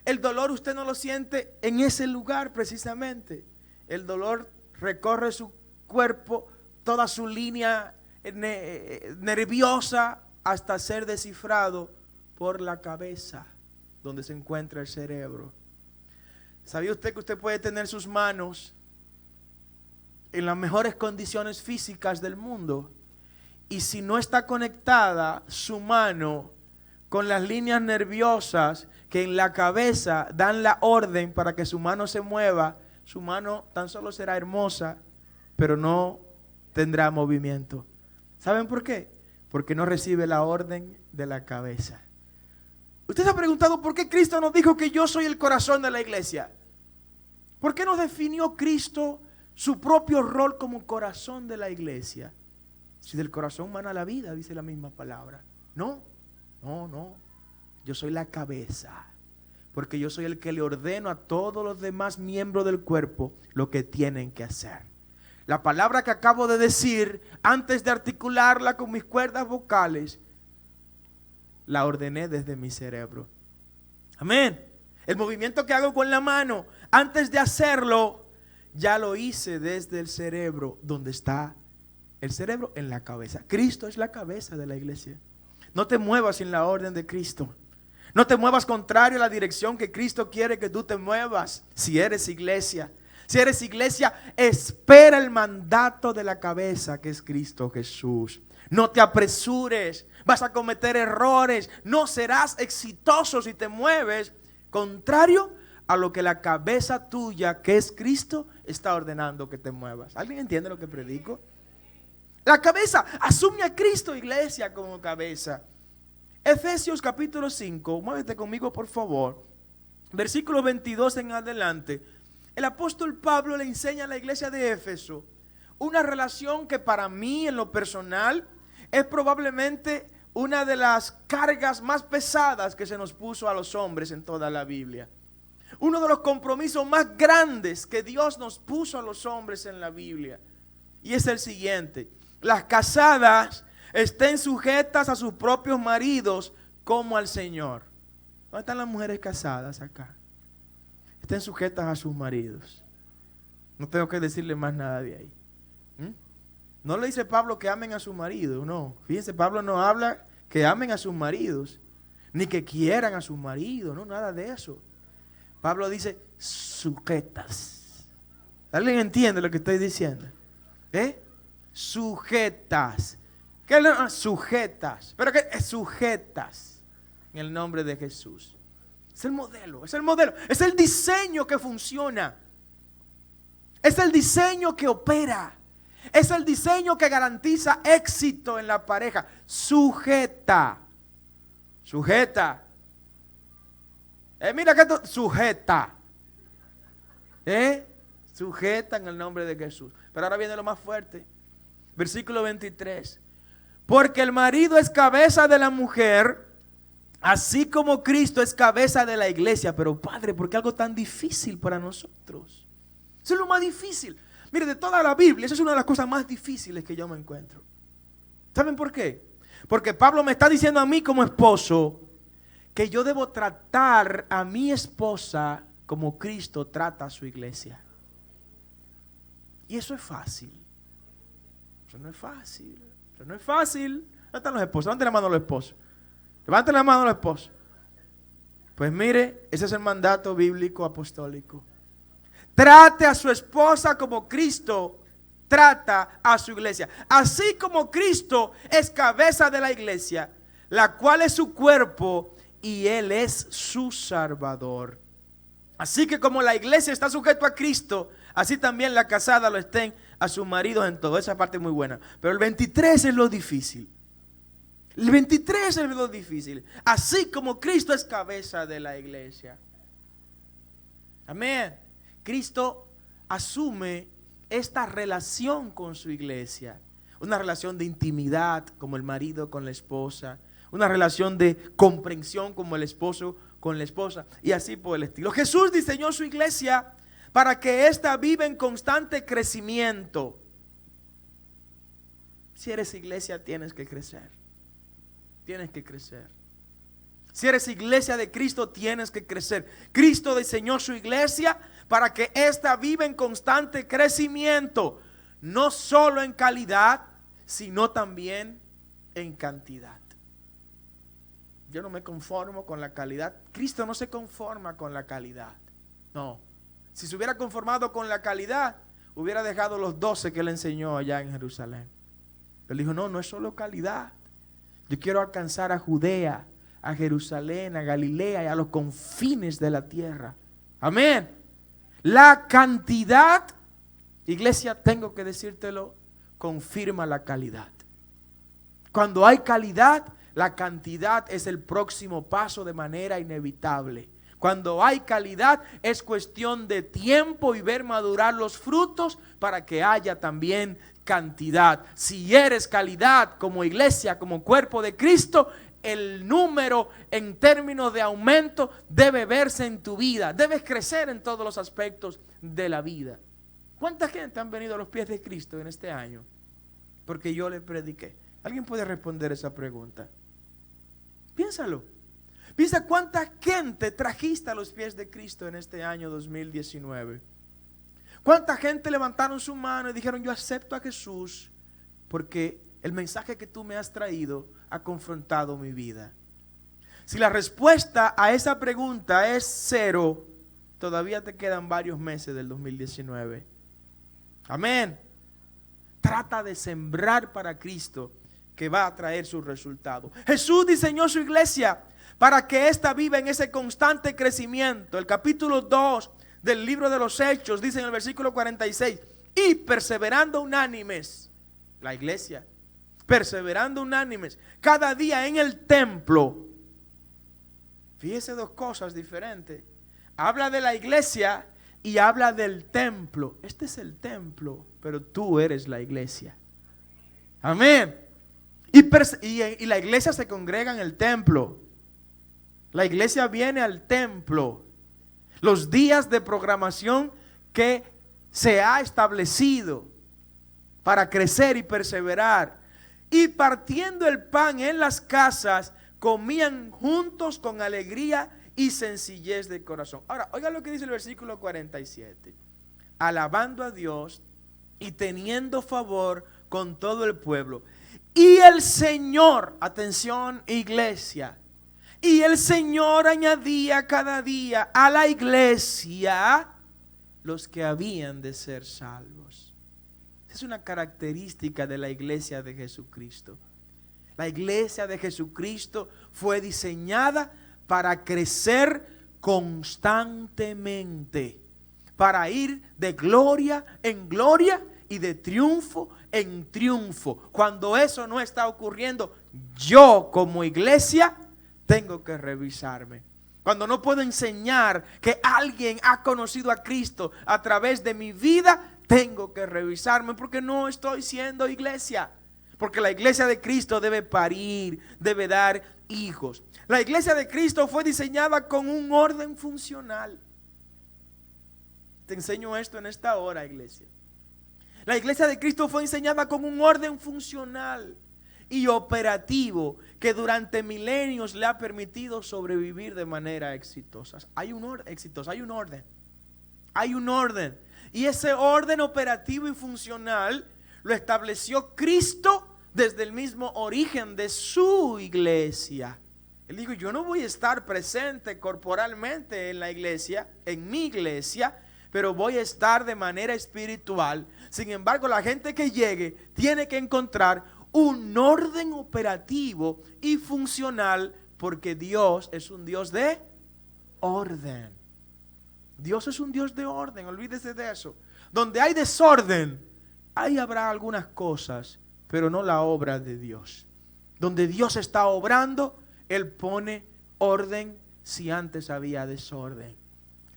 El dolor usted no lo siente en ese lugar precisamente. El dolor recorre su cuerpo, toda su línea nerviosa, hasta ser descifrado por la cabeza, donde se encuentra el cerebro. ¿Sabía usted que usted puede tener sus manos en las mejores condiciones físicas del mundo, y si no está conectada su mano con las líneas nerviosas que en la cabeza dan la orden para que su mano se mueva, su mano tan solo será hermosa, pero no tendrá movimiento? ¿Saben por qué? Porque no recibe la orden de la cabeza. Usted se ha preguntado por qué Cristo nos dijo que yo soy el corazón de la iglesia. ¿Por qué nos definió Cristo su propio rol como corazón de la iglesia? Si del corazón mana la vida, dice la misma palabra. No. Yo soy la cabeza. Porque yo soy el que le ordeno a todos los demás miembros del cuerpo lo que tienen que hacer. La palabra que acabo de decir, antes de articularla con mis cuerdas vocales, la ordené desde mi cerebro. Amén. El movimiento que hago con la mano, antes de hacerlo, ya lo hice desde el cerebro. ¿Dónde está el cerebro? En la cabeza. Cristo es la cabeza de la iglesia. No te muevas sin la orden de Cristo. No te muevas contrario a la dirección que Cristo quiere que tú te muevas. Si eres iglesia, espera el mandato de la cabeza, que es Cristo Jesús. No te apresures, vas a cometer errores, no serás exitoso si te mueves contrario a lo que la cabeza tuya, que es Cristo, está ordenando que te muevas. ¿Alguien entiende lo que predico? La cabeza, asume a Cristo, iglesia, como cabeza. Efesios capítulo 5, muévete conmigo por favor. Versículo 22 en adelante. El apóstol Pablo le enseña a la iglesia de Éfeso una relación que para mí en lo personal es probablemente una de las cargas más pesadas que se nos puso a los hombres en toda la Biblia. Uno de los compromisos más grandes que Dios nos puso a los hombres en la Biblia. Y es el siguiente: las casadas estén sujetas a sus propios maridos como al Señor. ¿Dónde están las mujeres casadas acá? Estén sujetas a sus maridos. No tengo que decirle más nada de ahí. No le dice Pablo que amen a su marido, no. Fíjense, Pablo no habla que amen a sus maridos, ni que quieran a su marido, no, nada de eso. Pablo dice sujetas. ¿Alguien entiende lo que estoy diciendo? Sujetas. ¿Qué es sujetas? ¿Pero qué es sujetas? En el nombre de Jesús. Es el modelo, es el diseño que funciona. Es el diseño que opera. Es el diseño que garantiza éxito en la pareja. Sujeta. Mira que esto, sujeta. Sujeta en el nombre de Jesús. Pero ahora viene lo más fuerte. Versículo 23. Porque el marido es cabeza de la mujer, así como Cristo es cabeza de la iglesia. Pero Padre, ¿por qué algo tan difícil para nosotros? Eso es lo más difícil. Mire, de toda la Biblia, esa es una de las cosas más difíciles que yo me encuentro. ¿Saben por qué? Porque Pablo me está diciendo a mí como esposo que yo debo tratar a mi esposa como Cristo trata a su iglesia. Y eso es fácil. Eso no es fácil. Eso no es fácil. ¿Dónde están los esposos? Levanten la mano a los esposos. Levanten la mano a los esposos. Pues mire, ese es el mandato bíblico apostólico. Trate a su esposa como Cristo trata a su iglesia. Así como Cristo es cabeza de la iglesia, la cual es su cuerpo y Él es su Salvador. Así que como la iglesia está sujeta a Cristo, así también la casada lo estén a sus maridos en todo. Esa parte es muy buena. Pero el 23 es lo difícil. El 23 es lo difícil. Así como Cristo es cabeza de la iglesia. Amén. Cristo asume esta relación con su iglesia. Una relación de intimidad como el marido con la esposa. Una relación de comprensión como el esposo con la esposa. Y así por el estilo. Jesús diseñó su iglesia para que ésta viva en constante crecimiento. Si eres iglesia, tienes que crecer. Tienes que crecer. Si eres iglesia de Cristo, tienes que crecer. Cristo diseñó su iglesia para que ésta viva en constante crecimiento. No solo en calidad, sino también en cantidad. Yo no me conformo con la calidad. Cristo no se conforma con la calidad. No. Si se hubiera conformado con la calidad, hubiera dejado los 12 que él enseñó allá en Jerusalén. Pero dijo, no es solo calidad. Yo quiero alcanzar a Judea, a Jerusalén, a Galilea y a los confines de la tierra. Amén. La cantidad, iglesia, tengo que decírtelo, confirma la calidad. Cuando hay calidad, la cantidad es el próximo paso de manera inevitable. Cuando hay calidad, es cuestión de tiempo y ver madurar los frutos para que haya también cantidad. Si eres calidad como iglesia, como cuerpo de Cristo, el número en términos de aumento debe verse en tu vida. Debes crecer en todos los aspectos de la vida. ¿Cuánta gente han venido a los pies de Cristo en este año? Porque yo le prediqué. ¿Alguien puede responder esa pregunta? Piénsalo. Piensa cuánta gente trajiste a los pies de Cristo en este año 2019. ¿Cuánta gente levantaron su mano y dijeron, yo acepto a Jesús porque el mensaje que tú me has traído ha confrontado mi vida? Si la respuesta a esa pregunta es 0, todavía te quedan varios meses del 2019. Amén. Trata de sembrar para Cristo, que va a traer sus resultados. Jesús diseñó su iglesia para que ésta viva en ese constante crecimiento. El capítulo 2 del libro de los Hechos dice en el versículo 46: y perseverando unánimes, la iglesia, perseverando unánimes, cada día en el templo. Fíjese, dos cosas diferentes. Habla de la iglesia y habla del templo. Este es el templo, pero tú eres la iglesia. Amén. Y la iglesia se congrega en el templo. La iglesia viene al templo. Los días de programación que se ha establecido para crecer y perseverar. Y partiendo el pan en las casas, comían juntos con alegría y sencillez de corazón. Ahora, oiga lo que dice el versículo 47. Alabando a Dios y teniendo favor con todo el pueblo. Y el Señor, atención iglesia, y el Señor añadía cada día a la iglesia los que habían de ser salvos. Es una característica de la iglesia de Jesucristo. La iglesia de Jesucristo fue diseñada para crecer constantemente, para ir de gloria en gloria y de triunfo en triunfo. Cuando eso no está ocurriendo, yo como iglesia tengo que revisarme. Cuando no puedo enseñar que alguien ha conocido a Cristo a través de mi vida, tengo que revisarme porque no estoy siendo iglesia. Porque la iglesia de Cristo debe parir, debe dar hijos. La iglesia de Cristo fue diseñada con un orden funcional. Te enseño esto en esta hora, iglesia. La iglesia de Cristo fue diseñada con un orden funcional y operativo que durante milenios le ha permitido sobrevivir de manera exitosa. Hay un orden. Y ese orden operativo y funcional lo estableció Cristo desde el mismo origen de su iglesia. Él dijo: yo no voy a estar presente corporalmente en la iglesia, en mi iglesia, pero voy a estar de manera espiritual. Sin embargo, la gente que llegue tiene que encontrar un orden operativo y funcional, porque Dios es un Dios de orden. Dios es un Dios de orden, olvídese de eso. Donde hay desorden, ahí habrá algunas cosas, pero no la obra de Dios. Donde Dios está obrando, Él pone orden si antes había desorden.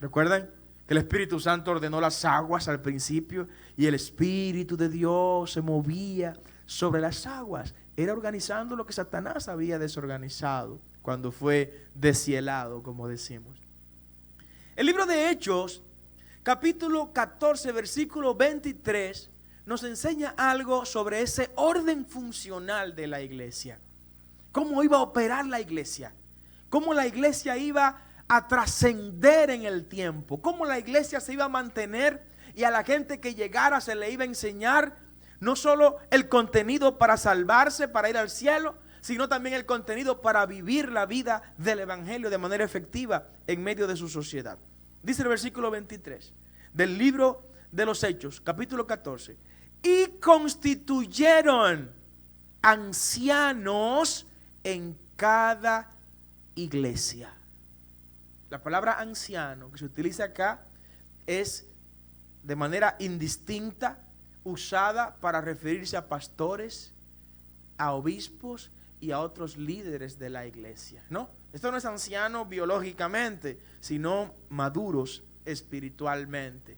¿Recuerdan que el Espíritu Santo ordenó las aguas al principio y el Espíritu de Dios se movía sobre las aguas? Era organizando lo que Satanás había desorganizado cuando fue deshielado, como decimos. El libro de Hechos, capítulo 14, versículo 23, nos enseña algo sobre ese orden funcional de la iglesia. Cómo iba a operar la iglesia. Cómo la iglesia iba a trascender en el tiempo. Cómo la iglesia se iba a mantener y a la gente que llegara se le iba a enseñar no solo el contenido para salvarse, para ir al cielo, sino también el contenido para vivir la vida del evangelio de manera efectiva en medio de su sociedad. Dice el versículo 23 del libro de los Hechos, capítulo 14. Y constituyeron ancianos en cada iglesia. La palabra anciano que se utiliza acá es de manera indistinta usada para referirse a pastores, a obispos y a otros líderes de la iglesia. No, esto no es anciano biológicamente, sino maduros espiritualmente.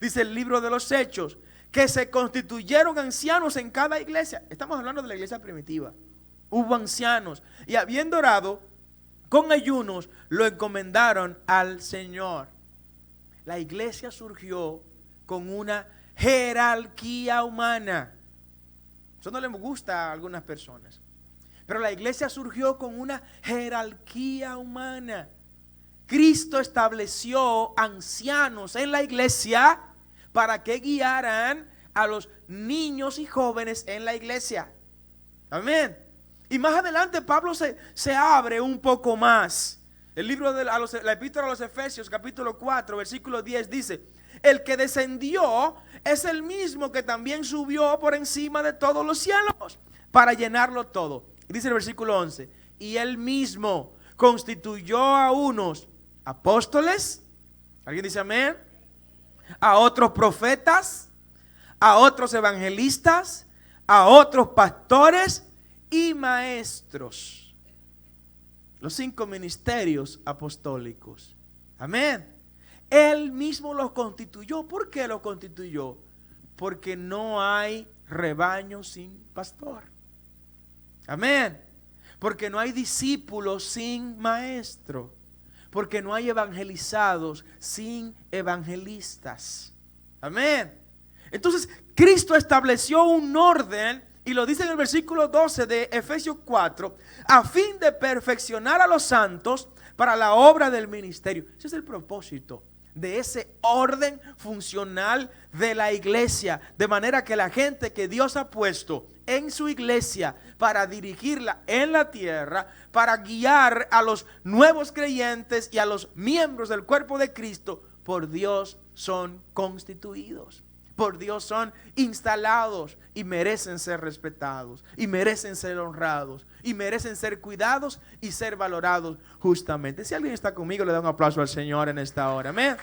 Dice el libro de los Hechos que se constituyeron ancianos en cada iglesia. Estamos hablando de la iglesia primitiva. Hubo ancianos y habiendo orado con ayunos, lo encomendaron al Señor. La iglesia surgió con una jerarquía humana. Eso no les gusta a algunas personas. Pero la iglesia surgió con una jerarquía humana. Cristo estableció ancianos en la iglesia para que guiaran a los niños y jóvenes en la iglesia. Amén. Y más adelante Pablo se abre un poco más. El libro de la epístola a los Efesios, capítulo 4, versículo 10 dice: el que descendió es el mismo que también subió por encima de todos los cielos para llenarlo todo. Y dice el versículo 11: y él mismo constituyó a unos apóstoles, ¿alguien dice amén? A otros profetas, a otros evangelistas, a otros pastores y maestros. Los 5 ministerios apostólicos. Amén. Él mismo los constituyó. ¿Por qué los constituyó? Porque no hay rebaño sin pastor. Amén. Porque no hay discípulos sin maestro. Porque no hay evangelizados sin evangelistas. Amén. Entonces, Cristo estableció un orden, y lo dice en el versículo 12 de Efesios 4, a fin de perfeccionar a los santos para la obra del ministerio. Ese es el propósito de ese orden funcional de la iglesia, de manera que la gente que Dios ha puesto en su iglesia para dirigirla en la tierra, para guiar a los nuevos creyentes y a los miembros del cuerpo de Cristo, por Dios son constituidos, por Dios son instalados y merecen ser respetados y merecen ser honrados y merecen ser cuidados y ser valorados justamente. Si alguien está conmigo, le da un aplauso al Señor en esta hora. Amén.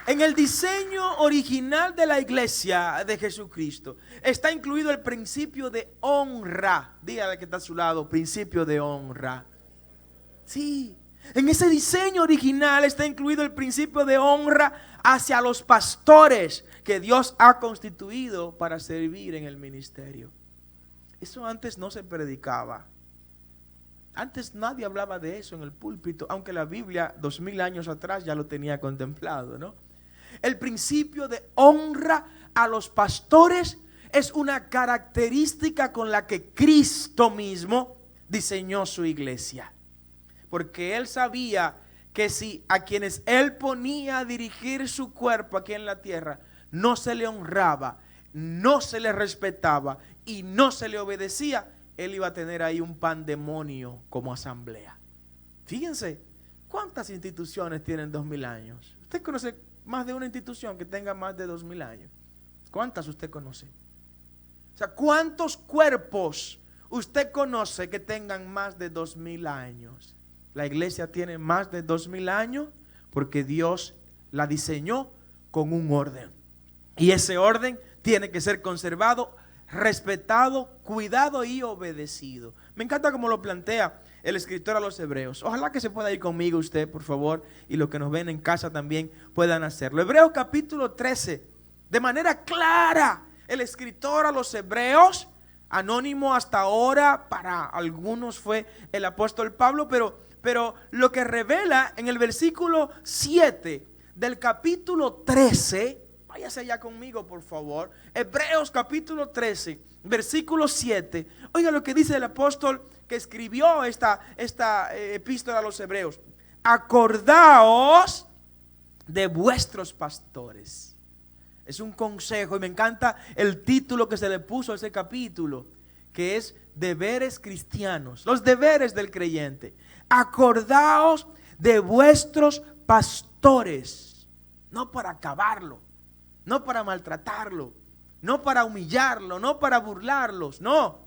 En el diseño original de la iglesia de Jesucristo está incluido el principio de honra. Dígale que está a su lado: principio de honra. Sí. En ese diseño original está incluido el principio de honra hacia los pastores que Dios ha constituido para servir en el ministerio. Eso antes no se predicaba. Antes nadie hablaba de eso en el púlpito, aunque la Biblia 2000 años atrás ya lo tenía contemplado, ¿no? El principio de honra a los pastores es una característica con la que Cristo mismo diseñó su iglesia. Porque Él sabía que si a quienes Él ponía a dirigir su cuerpo aquí en la tierra no se le honraba, no se le respetaba y no se le obedecía, Él iba a tener ahí un pandemonio como asamblea. Fíjense, ¿cuántas instituciones tienen 2000 años? ¿Usted conoce más de una institución que tenga más de 2000 años? ¿Cuántas usted conoce? O sea, ¿cuántos cuerpos usted conoce que tengan más de 2000 años? La iglesia tiene más de 2000 años porque Dios la diseñó con un orden. Y ese orden tiene que ser conservado, respetado, cuidado y obedecido. Me encanta cómo lo plantea el escritor a los Hebreos. Ojalá que se pueda ir conmigo usted, por favor, y los que nos ven en casa también puedan hacerlo. Hebreos capítulo 13, de manera clara, el escritor a los Hebreos, anónimo hasta ahora, para algunos fue el apóstol Pablo, pero lo que revela en el versículo 7 del capítulo 13, váyase allá conmigo por favor, Hebreos capítulo 13, versículo 7, oiga lo que dice el apóstol que escribió esta epístola a los Hebreos: acordaos de vuestros pastores. Es un consejo y me encanta el título que se le puso a ese capítulo, que es deberes cristianos, los deberes del creyente. Acordaos de vuestros pastores, no para acabarlo, no para maltratarlo, no para humillarlo, no para burlarlos, no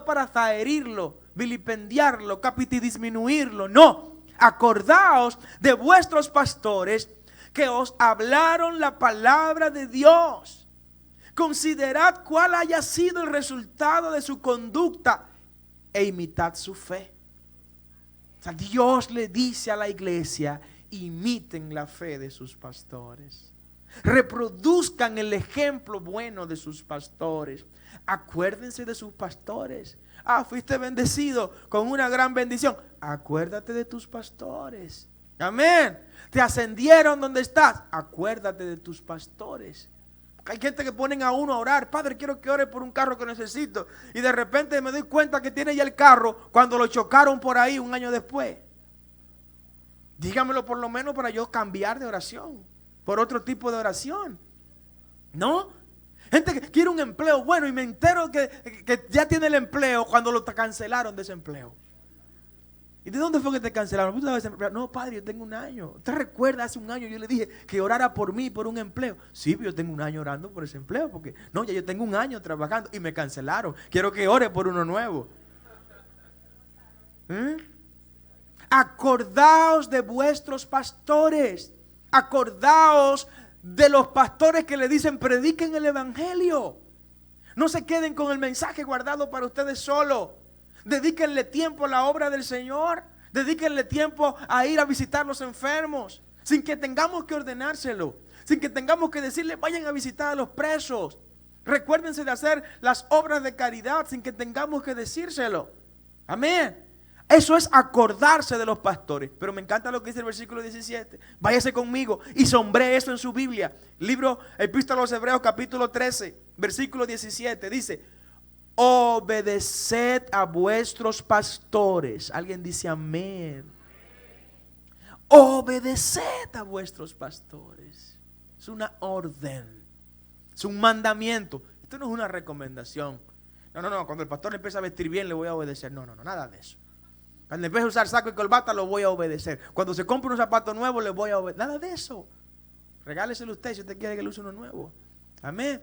para zaherirlo, vilipendiarlo, disminuirlo, no. Acordaos de vuestros pastores que os hablaron la palabra de Dios. Considerad cuál haya sido el resultado de su conducta e imitad su fe. O sea, Dios le dice a la iglesia: imiten la fe de sus pastores. Reproduzcan el ejemplo bueno de sus pastores. Acuérdense de sus pastores. Fuiste bendecido con una gran bendición. Acuérdate de tus pastores. Amén. Te ascendieron donde estás. Acuérdate de tus pastores. Hay gente que ponen a uno a orar: padre, quiero que ore por un carro que necesito. Y de repente me doy cuenta que tiene ya el carro cuando lo chocaron por ahí un año después. Dígamelo por lo menos para yo cambiar de oración por otro tipo de oración. ¿No? Gente que quiere un empleo bueno y me entero que ya tiene el empleo cuando lo cancelaron de ese empleo. ¿Y de dónde fue que te cancelaron? No, padre, yo tengo un año. ¿Usted recuerda hace un año yo le dije que orara por mí, por un empleo? Sí, yo tengo un año orando por ese empleo porque no, ya yo tengo un año trabajando y me cancelaron. Quiero que ore por uno nuevo. Acordaos de vuestros pastores. Acordaos de los pastores que le dicen prediquen el evangelio. No se queden con el mensaje guardado para ustedes solo. Dedíquenle tiempo a la obra del Señor. Dedíquenle tiempo a ir a visitar los enfermos, sin que tengamos que ordenárselo, sin que tengamos que decirle vayan a visitar a los presos. Recuérdense de hacer las obras de caridad sin que tengamos que decírselo. Amén. Eso es acordarse de los pastores. Pero me encanta lo que dice el versículo 17. Váyase conmigo y sombré eso en su Biblia. Libro, Epístola a los Hebreos, capítulo 13, versículo 17. Dice: obedeced a vuestros pastores. Alguien dice amén. Obedeced a vuestros pastores. Es una orden. Es un mandamiento. Esto no es una recomendación. No. Cuando el pastor empieza a vestir bien le voy a obedecer. No, nada de eso. Cuando empiece a usar saco y corbata lo voy a obedecer. Cuando se compre un zapato nuevo le voy a obedecer. Nada de eso. Regáleselo usted si usted quiere que le use uno nuevo. Amén.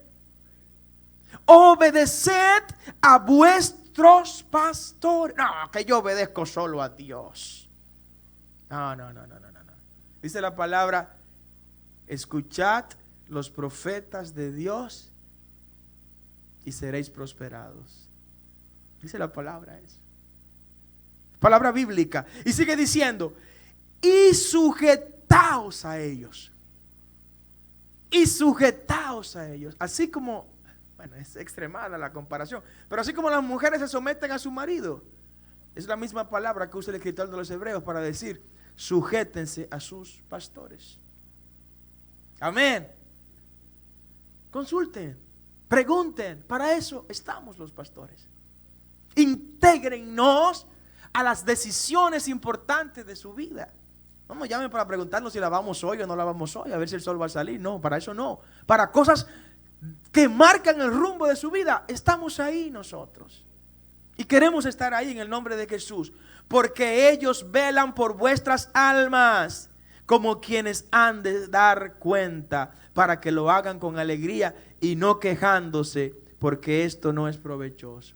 Obedeced a vuestros pastores. No, que yo obedezco solo a Dios. No. Dice la palabra: escuchad los profetas de Dios y seréis prosperados. Dice la palabra eso. Palabra bíblica. Y sigue diciendo: y sujetaos a ellos. Y sujetaos a ellos. Así como, bueno, es extremada la comparación, pero así como las mujeres se someten a su marido, es la misma palabra que usa el escritor de los Hebreos para decir: sujétense a sus pastores. Amén. Consulten, pregunten. Para eso estamos los pastores. Intégrennos a las decisiones importantes de su vida. No me llamen para preguntarnos si la vamos hoy o no la vamos hoy, a ver si el sol va a salir. No, para eso no. Para cosas que marcan el rumbo de su vida, estamos ahí nosotros. Y queremos estar ahí en el nombre de Jesús, porque ellos velan por vuestras almas, como quienes han de dar cuenta, para que lo hagan con alegría y no quejándose, porque esto no es provechoso.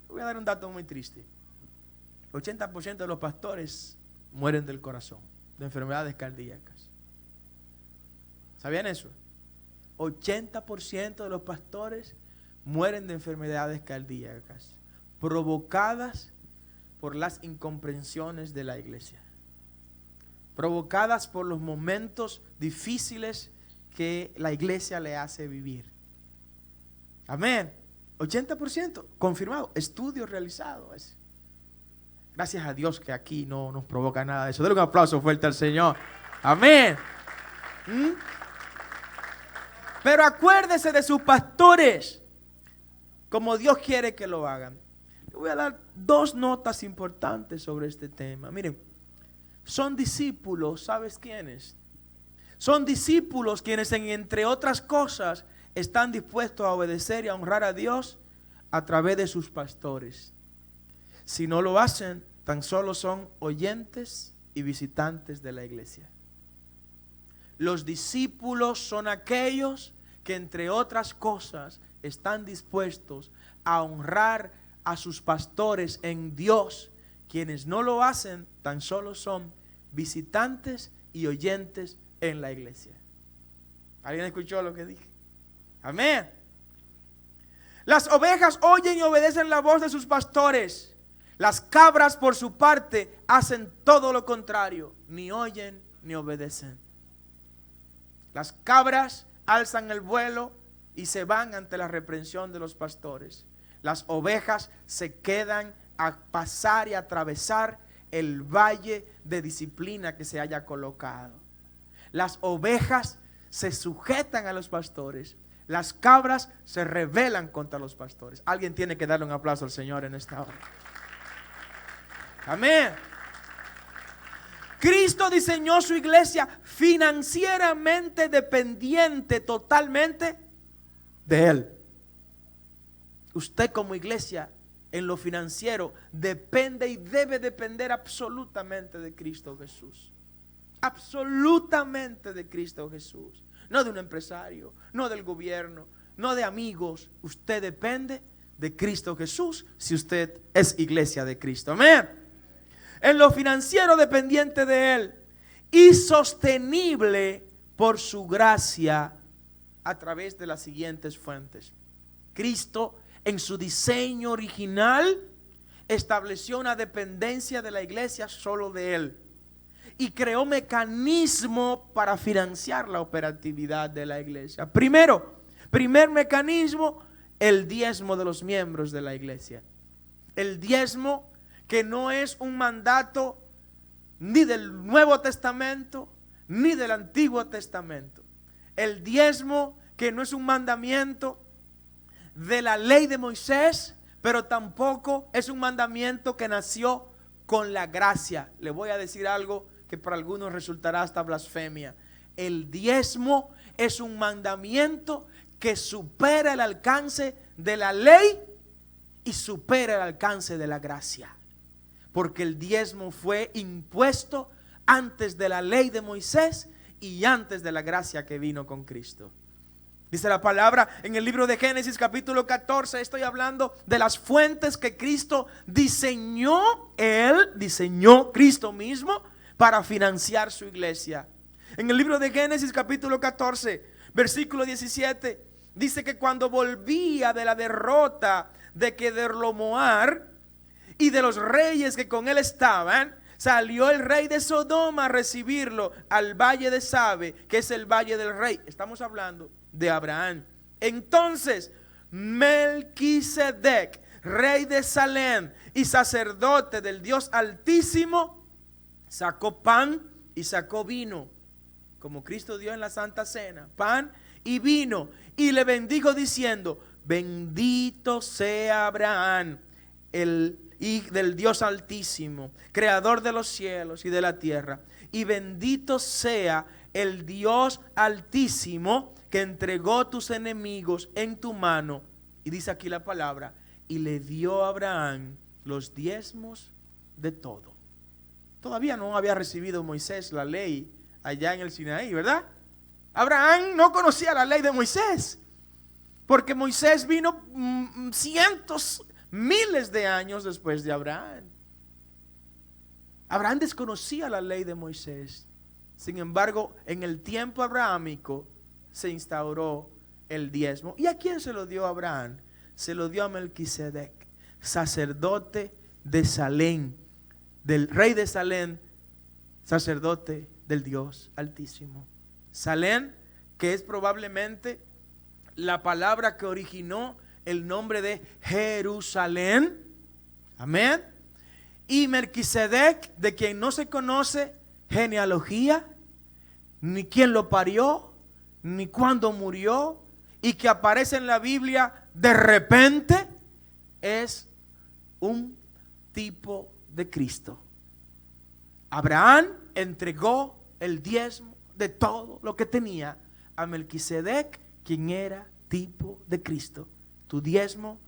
Voy a dar un dato muy triste. 80% de los pastores mueren del corazón, de enfermedades cardíacas. ¿Sabían eso? 80% de los pastores mueren de enfermedades cardíacas provocadas por las incomprensiones de la iglesia, provocadas por los momentos difíciles que la iglesia le hace vivir. Amén. 80% confirmado, estudio realizado. Gracias a Dios que aquí no nos provoca nada de eso. Denle un aplauso fuerte al Señor. Amén. Pero acuérdese de sus pastores, como Dios quiere que lo hagan. Le voy a dar dos notas importantes sobre este tema. Miren, son discípulos, ¿sabes quiénes? Son discípulos quienes, entre otras cosas, están dispuestos a obedecer y a honrar a Dios a través de sus pastores. Si no lo hacen, tan solo son oyentes y visitantes de la iglesia. Los discípulos son aquellos que, entre otras cosas, están dispuestos a honrar a sus pastores en Dios. Quienes no lo hacen, tan solo son visitantes y oyentes en la iglesia. ¿Alguien escuchó lo que dije? Amén. Las ovejas oyen y obedecen la voz de sus pastores. Las cabras, por su parte, hacen todo lo contrario. Ni oyen ni obedecen. Las cabras alzan el vuelo y se van ante la reprensión de los pastores. Las ovejas se quedan a pasar y a atravesar el valle de disciplina que se haya colocado. Las ovejas se sujetan a los pastores. Las cabras se rebelan contra los pastores. Alguien tiene que darle un aplauso al Señor en esta hora. Amén. Cristo diseñó su iglesia financieramente dependiente totalmente de Él. Usted como iglesia, en lo financiero, depende y debe depender absolutamente de Cristo Jesús. Absolutamente de Cristo Jesús. No de un empresario, no del gobierno, no de amigos. Usted depende de Cristo Jesús si usted es iglesia de Cristo. Amén. En lo financiero, dependiente de Él y sostenible por su gracia a través de las siguientes fuentes. Cristo, en su diseño original, estableció una dependencia de la iglesia solo de Él y creó mecanismo para financiar la operatividad de la iglesia. Primer mecanismo, el diezmo de los miembros de la iglesia. El diezmo que no es un mandato ni del Nuevo Testamento ni del Antiguo Testamento. El diezmo que no es un mandamiento de la ley de Moisés, pero tampoco es un mandamiento que nació con la gracia. Le voy a decir algo que para algunos resultará hasta blasfemia. El diezmo es un mandamiento que supera el alcance de la ley y supera el alcance de la gracia. Porque el diezmo fue impuesto antes de la ley de Moisés y antes de la gracia que vino con Cristo. Dice la palabra en el libro de Génesis capítulo 14, estoy hablando de las fuentes que Cristo diseñó, Él diseñó Cristo mismo para financiar su iglesia. En el libro de Génesis capítulo 14, versículo 17, dice que cuando volvía de la derrota de Quedorlaomer y de los reyes que con él estaban, salió el rey de Sodoma a recibirlo al valle de Sabe, que es el valle del rey. Estamos hablando de Abraham. Entonces Melquisedec, rey de Salem y sacerdote del Dios Altísimo, sacó pan y sacó vino, como Cristo dio en la Santa Cena, pan y vino, y le bendijo diciendo: bendito sea Abraham, el hijo del Dios Altísimo, creador de los cielos y de la tierra, y bendito sea el Dios Altísimo que entregó tus enemigos en tu mano. Y dice aquí la palabra: y le dio a Abraham los diezmos de todo. Todavía no había recibido Moisés la ley allá en el Sinaí, ¿verdad? Abraham no conocía la ley de Moisés, porque Moisés vino cientos, miles de años después de Abraham. Abraham desconocía la ley de Moisés. Sin embargo, en el tiempo abrahámico se instauró el diezmo. ¿Y a quién se lo dio Abraham? Se lo dio a Melquisedec, sacerdote de Salem, del rey de Salem, sacerdote del Dios Altísimo. Salem, que es probablemente la palabra que originó el nombre de Jerusalén. Amén. Y Melquisedec, de quien no se conoce genealogía, ni quién lo parió, ni cuándo murió, y que aparece en la Biblia de repente, es un tipo de Cristo. Abraham entregó el diezmo de todo lo que tenía a Melquisedec, quien era tipo de Cristo. Tu diezmo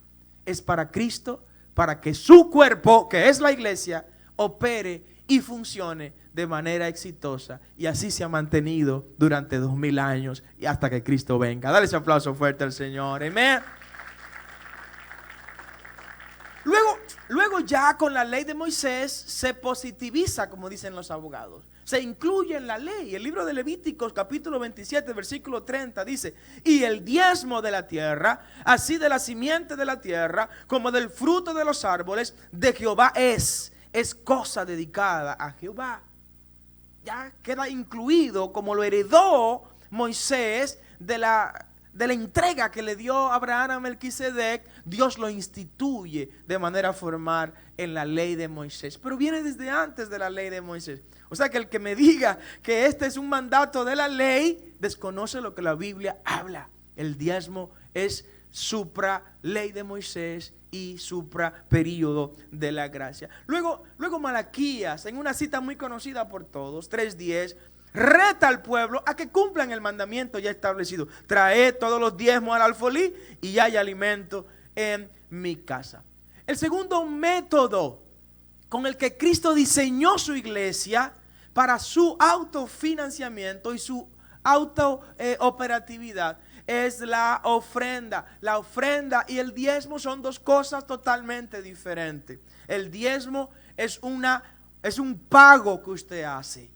es para Cristo, para que su cuerpo, que es la iglesia, opere y funcione de manera exitosa. Y así se ha mantenido durante 2000 años y hasta que Cristo venga. Dale ese aplauso fuerte al Señor. Amén. Luego ya con la ley de Moisés se positiviza, como dicen los abogados. Se incluye en la ley. El libro de Levíticos capítulo 27 versículo 30 dice: y el diezmo de la tierra, así de la simiente de la tierra como del fruto de los árboles de Jehová es cosa dedicada a Jehová. Ya queda incluido, como lo heredó Moisés de la entrega que le dio Abraham a Melquisedec. Dios lo instituye de manera formal en la ley de Moisés, pero viene desde antes de la ley de Moisés. O sea que el que me diga que este es un mandato de la ley, desconoce lo que la Biblia habla. El diezmo es supra ley de Moisés y supra período de la gracia. Luego Malaquías, en una cita muy conocida por todos, 3:10, reta al pueblo a que cumplan el mandamiento ya establecido. Traed todos los diezmos al alfolí y hay alimento en mi casa. El segundo método con el que Cristo diseñó su iglesia para su autofinanciamiento y su autooperatividad es la ofrenda. La ofrenda y el diezmo son dos cosas totalmente diferentes. El diezmo es un pago que usted hace.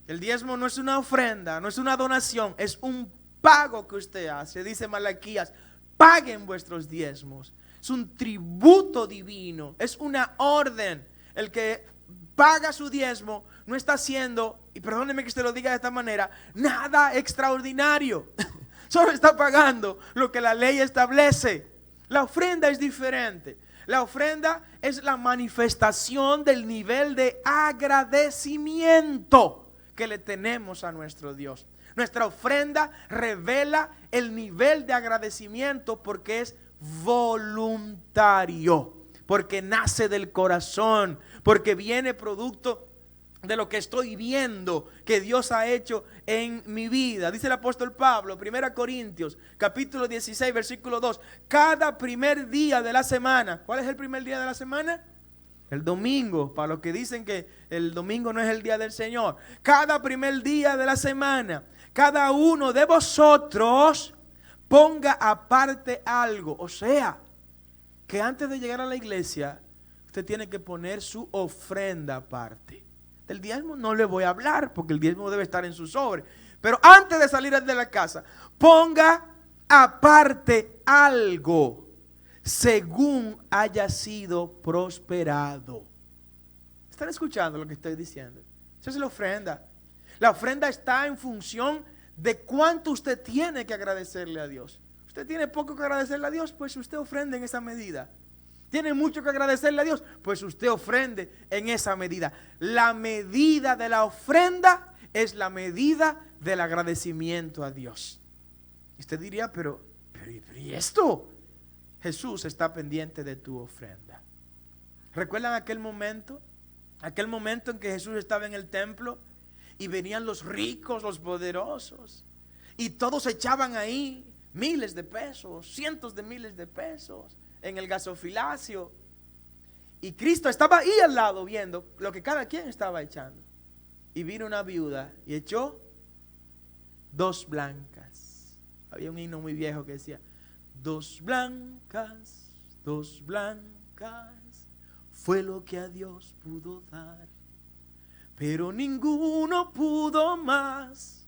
El diezmo no es una ofrenda, no es una donación, es un pago que usted hace. Dice Malaquías, paguen vuestros diezmos. Es un tributo divino, es una orden. El que paga su diezmo no está haciendo, y perdóneme que usted lo diga de esta manera, nada extraordinario. Solo está pagando lo que la ley establece. La ofrenda es diferente. La ofrenda es la manifestación del nivel de agradecimiento que le tenemos a nuestro Dios. Nuestra ofrenda revela el nivel de agradecimiento porque es voluntario, porque nace del corazón, porque viene producto de lo que estoy viendo que Dios ha hecho en mi vida. Dice el apóstol Pablo, 1 Corintios, capítulo 16, versículo 2. Cada primer día de la semana. ¿Cuál es el primer día de la semana? El domingo, para los que dicen que el domingo no es el día del Señor. Cada primer día de la semana, cada uno de vosotros ponga aparte algo. O sea, que antes de llegar a la iglesia, usted tiene que poner su ofrenda aparte. Del diezmo no le voy a hablar porque el diezmo debe estar en su sobre. Pero antes de salir de la casa, ponga aparte algo según haya sido prosperado. ¿Están escuchando lo que estoy diciendo? Esa es la ofrenda. La ofrenda está en función de cuánto usted tiene que agradecerle a Dios. Usted tiene poco que agradecerle a Dios, pues usted ofrenda en esa medida. Tiene mucho que agradecerle a Dios, pues usted ofrende en esa medida. La medida de la ofrenda es la medida del agradecimiento a Dios. Y usted diría, pero ¿y esto? Jesús está pendiente de tu ofrenda. ¿Recuerdan aquel momento? Aquel momento en que Jesús estaba en el templo y venían los ricos, los poderosos, y todos echaban ahí miles de pesos, cientos de miles de pesos en el gasofilacio, y Cristo estaba ahí al lado viendo lo que cada quien estaba echando, y vino una viuda y echó 2 blancas. Había un himno muy viejo que decía: 2 blancas, 2 blancas, fue lo que a Dios pudo dar, pero ninguno pudo más,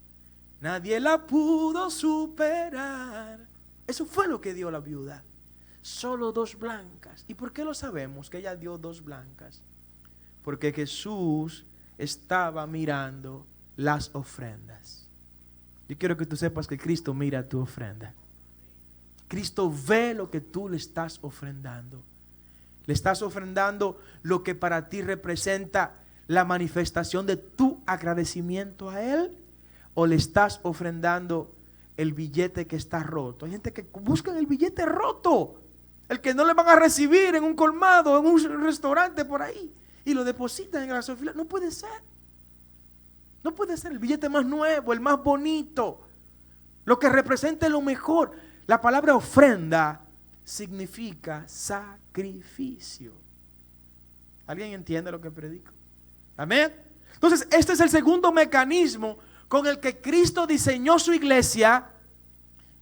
nadie la pudo superar. Eso fue lo que dio la viuda. Solo 2 blancas. ¿Y por qué lo sabemos que ella dio 2 blancas? Porque Jesús estaba mirando las ofrendas. Yo quiero que tú sepas que Cristo mira tu ofrenda. Cristo ve lo que tú le estás ofrendando. Le estás ofrendando lo que para ti representa la manifestación de tu agradecimiento a Él, o le estás ofrendando el billete que está roto. Hay gente que busca el billete roto, el que no le van a recibir en un colmado, en un restaurante por ahí, y lo depositan en la gasofilacio. No puede ser. No puede ser el billete más nuevo, el más bonito, lo que represente lo mejor. La palabra ofrenda significa sacrificio. ¿Alguien entiende lo que predico? Amén. Entonces, este es el segundo mecanismo con el que Cristo diseñó su iglesia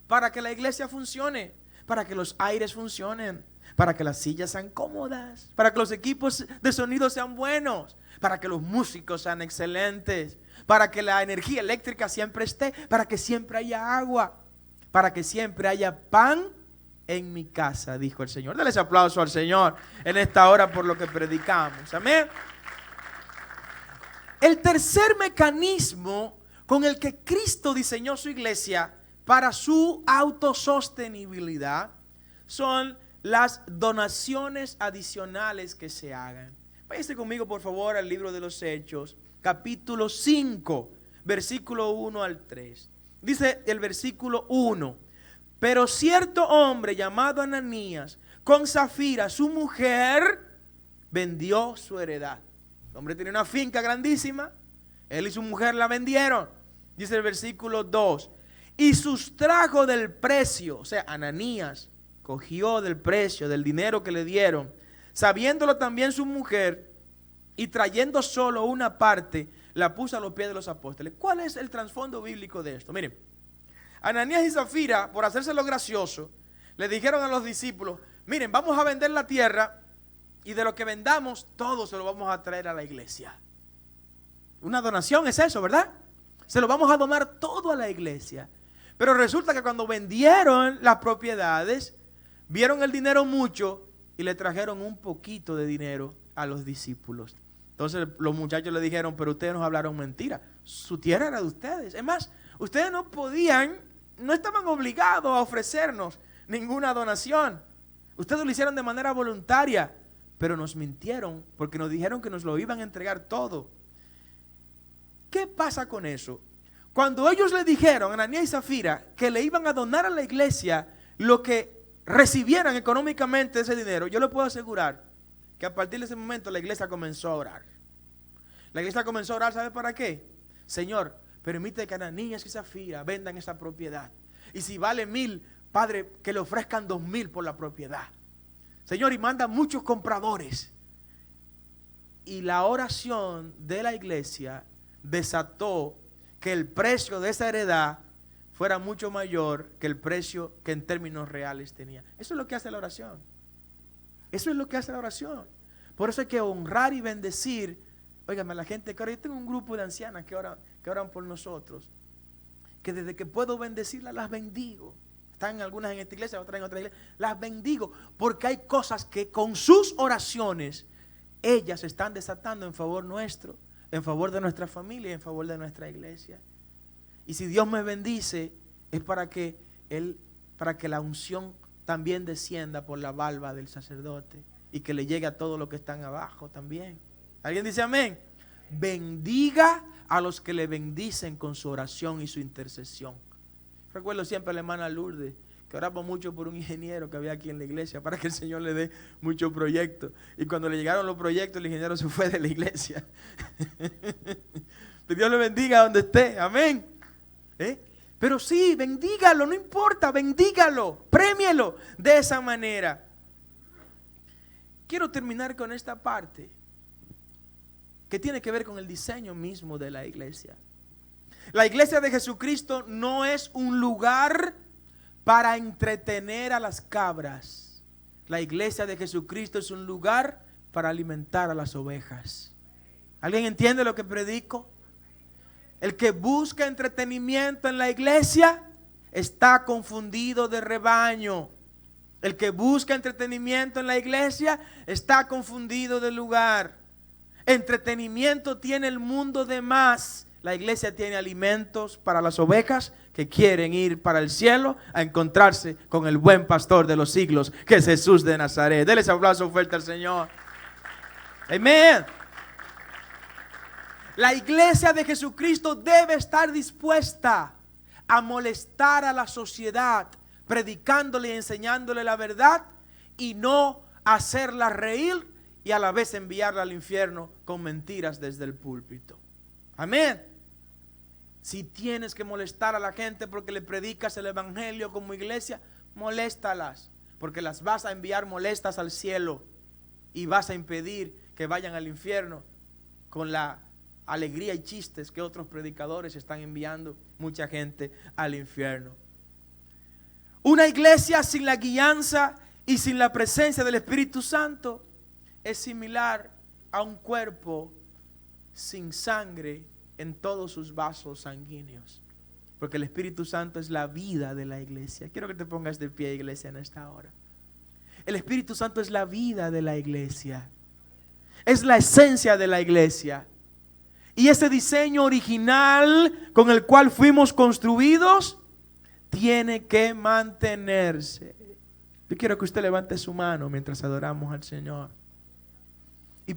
para que la iglesia funcione, para que los aires funcionen, para que las sillas sean cómodas, para que los equipos de sonido sean buenos, para que los músicos sean excelentes, para que la energía eléctrica siempre esté, para que siempre haya agua, para que siempre haya pan en mi casa, dijo el Señor. Dale ese aplauso al Señor en esta hora por lo que predicamos. Amén. El tercer mecanismo con el que Cristo diseñó su iglesia para su autosostenibilidad son las donaciones adicionales que se hagan. Váyase conmigo por favor al libro de los Hechos, capítulo 5, versículo 1 al 3. Dice el versículo 1: pero cierto hombre llamado Ananías, con Zafira su mujer, vendió su heredad. El hombre tenía una finca grandísima Él y su mujer la vendieron. Dice el versículo 2. Y sustrajo del precio, o sea, Ananías cogió del precio, del dinero que le dieron, sabiéndolo también su mujer, y trayendo solo una parte, la puso a los pies de los apóstoles. ¿Cuál es el trasfondo bíblico de esto? Miren, Ananías y Zafira, por hacerse lo gracioso, le dijeron a los discípulos, miren, vamos a vender la tierra y de lo que vendamos, todo se lo vamos a traer a la iglesia. Una donación es eso, ¿verdad? Se lo vamos a donar todo a la iglesia. Pero resulta que cuando vendieron las propiedades, vieron el dinero mucho y le trajeron un poquito de dinero a los discípulos. Entonces los muchachos le dijeron, pero ustedes nos hablaron mentira. Su tierra era de ustedes. Es más, ustedes no podían, no estaban obligados a ofrecernos ninguna donación. Ustedes lo hicieron de manera voluntaria, pero nos mintieron porque nos dijeron que nos lo iban a entregar todo. ¿Qué pasa con eso? Cuando ellos le dijeron a Ananías y Zafira que le iban a donar a la iglesia lo que recibieran económicamente ese dinero, yo le puedo asegurar que a partir de ese momento la iglesia comenzó a orar. La iglesia comenzó a orar, ¿sabe para qué? Señor, permite que Ananías y Zafira vendan esa propiedad. Y si vale 1,000, Padre, que le ofrezcan 2,000 por la propiedad. Señor, y manda muchos compradores. Y la oración de la iglesia desató que el precio de esa heredad fuera mucho mayor que el precio que en términos reales tenía. Eso es lo que hace la oración. Eso es lo que hace la oración. Por eso hay que honrar y bendecir. Óigame, la gente que ahora, yo tengo un grupo de ancianas que oran por nosotros, que desde que puedo bendecirlas, las bendigo. Están algunas en esta iglesia, otras en otra iglesia. Las bendigo porque hay cosas que con sus oraciones ellas están desatando en favor nuestro, en favor de nuestra familia y en favor de nuestra iglesia. Y si Dios me bendice, es para que la unción también descienda por la barba del sacerdote y que le llegue a todos los que están abajo también. ¿Alguien dice amén? Bendiga a los que le bendicen con su oración y su intercesión. Recuerdo siempre a la hermana Lourdes, que oraba mucho por un ingeniero que había aquí en la iglesia para que el Señor le dé muchos proyectos. Y cuando le llegaron los proyectos, el ingeniero se fue de la iglesia. Que Dios le bendiga donde esté, amén. Pero sí, bendígalo, no importa, bendígalo, prémielo de esa manera. Quiero terminar con esta parte que tiene que ver con el diseño mismo de la iglesia. La iglesia de Jesucristo no es un lugar para entretener a las cabras. La iglesia de Jesucristo es un lugar para alimentar a las ovejas. ¿Alguien entiende lo que predico? El que busca entretenimiento en la iglesia está confundido de rebaño. El que busca entretenimiento en la iglesia está confundido de lugar. Entretenimiento tiene el mundo de más. La iglesia tiene alimentos para las ovejas que quieren ir para el cielo a encontrarse con el buen pastor de los siglos, que es Jesús de Nazaret. Denle ese aplauso fuerte al Señor. Amén. La iglesia de Jesucristo debe estar dispuesta a molestar a la sociedad, predicándole y enseñándole la verdad, y no hacerla reír y a la vez enviarla al infierno con mentiras desde el púlpito. Amén. Si tienes que molestar a la gente porque le predicas el evangelio como iglesia, moléstalas, porque las vas a enviar molestas al cielo y vas a impedir que vayan al infierno con la alegría y chistes que otros predicadores están enviando mucha gente al infierno. Una iglesia sin la guianza y sin la presencia del Espíritu Santo es similar a un cuerpo sin sangre en todos sus vasos sanguíneos, porque el Espíritu Santo es la vida de la iglesia. Quiero que te pongas de pie, iglesia, en esta hora. El Espíritu Santo es la vida de la iglesia, es la esencia de la iglesia. Y ese diseño original con el cual fuimos construidos tiene que mantenerse. Yo quiero que usted levante su mano mientras adoramos al Señor.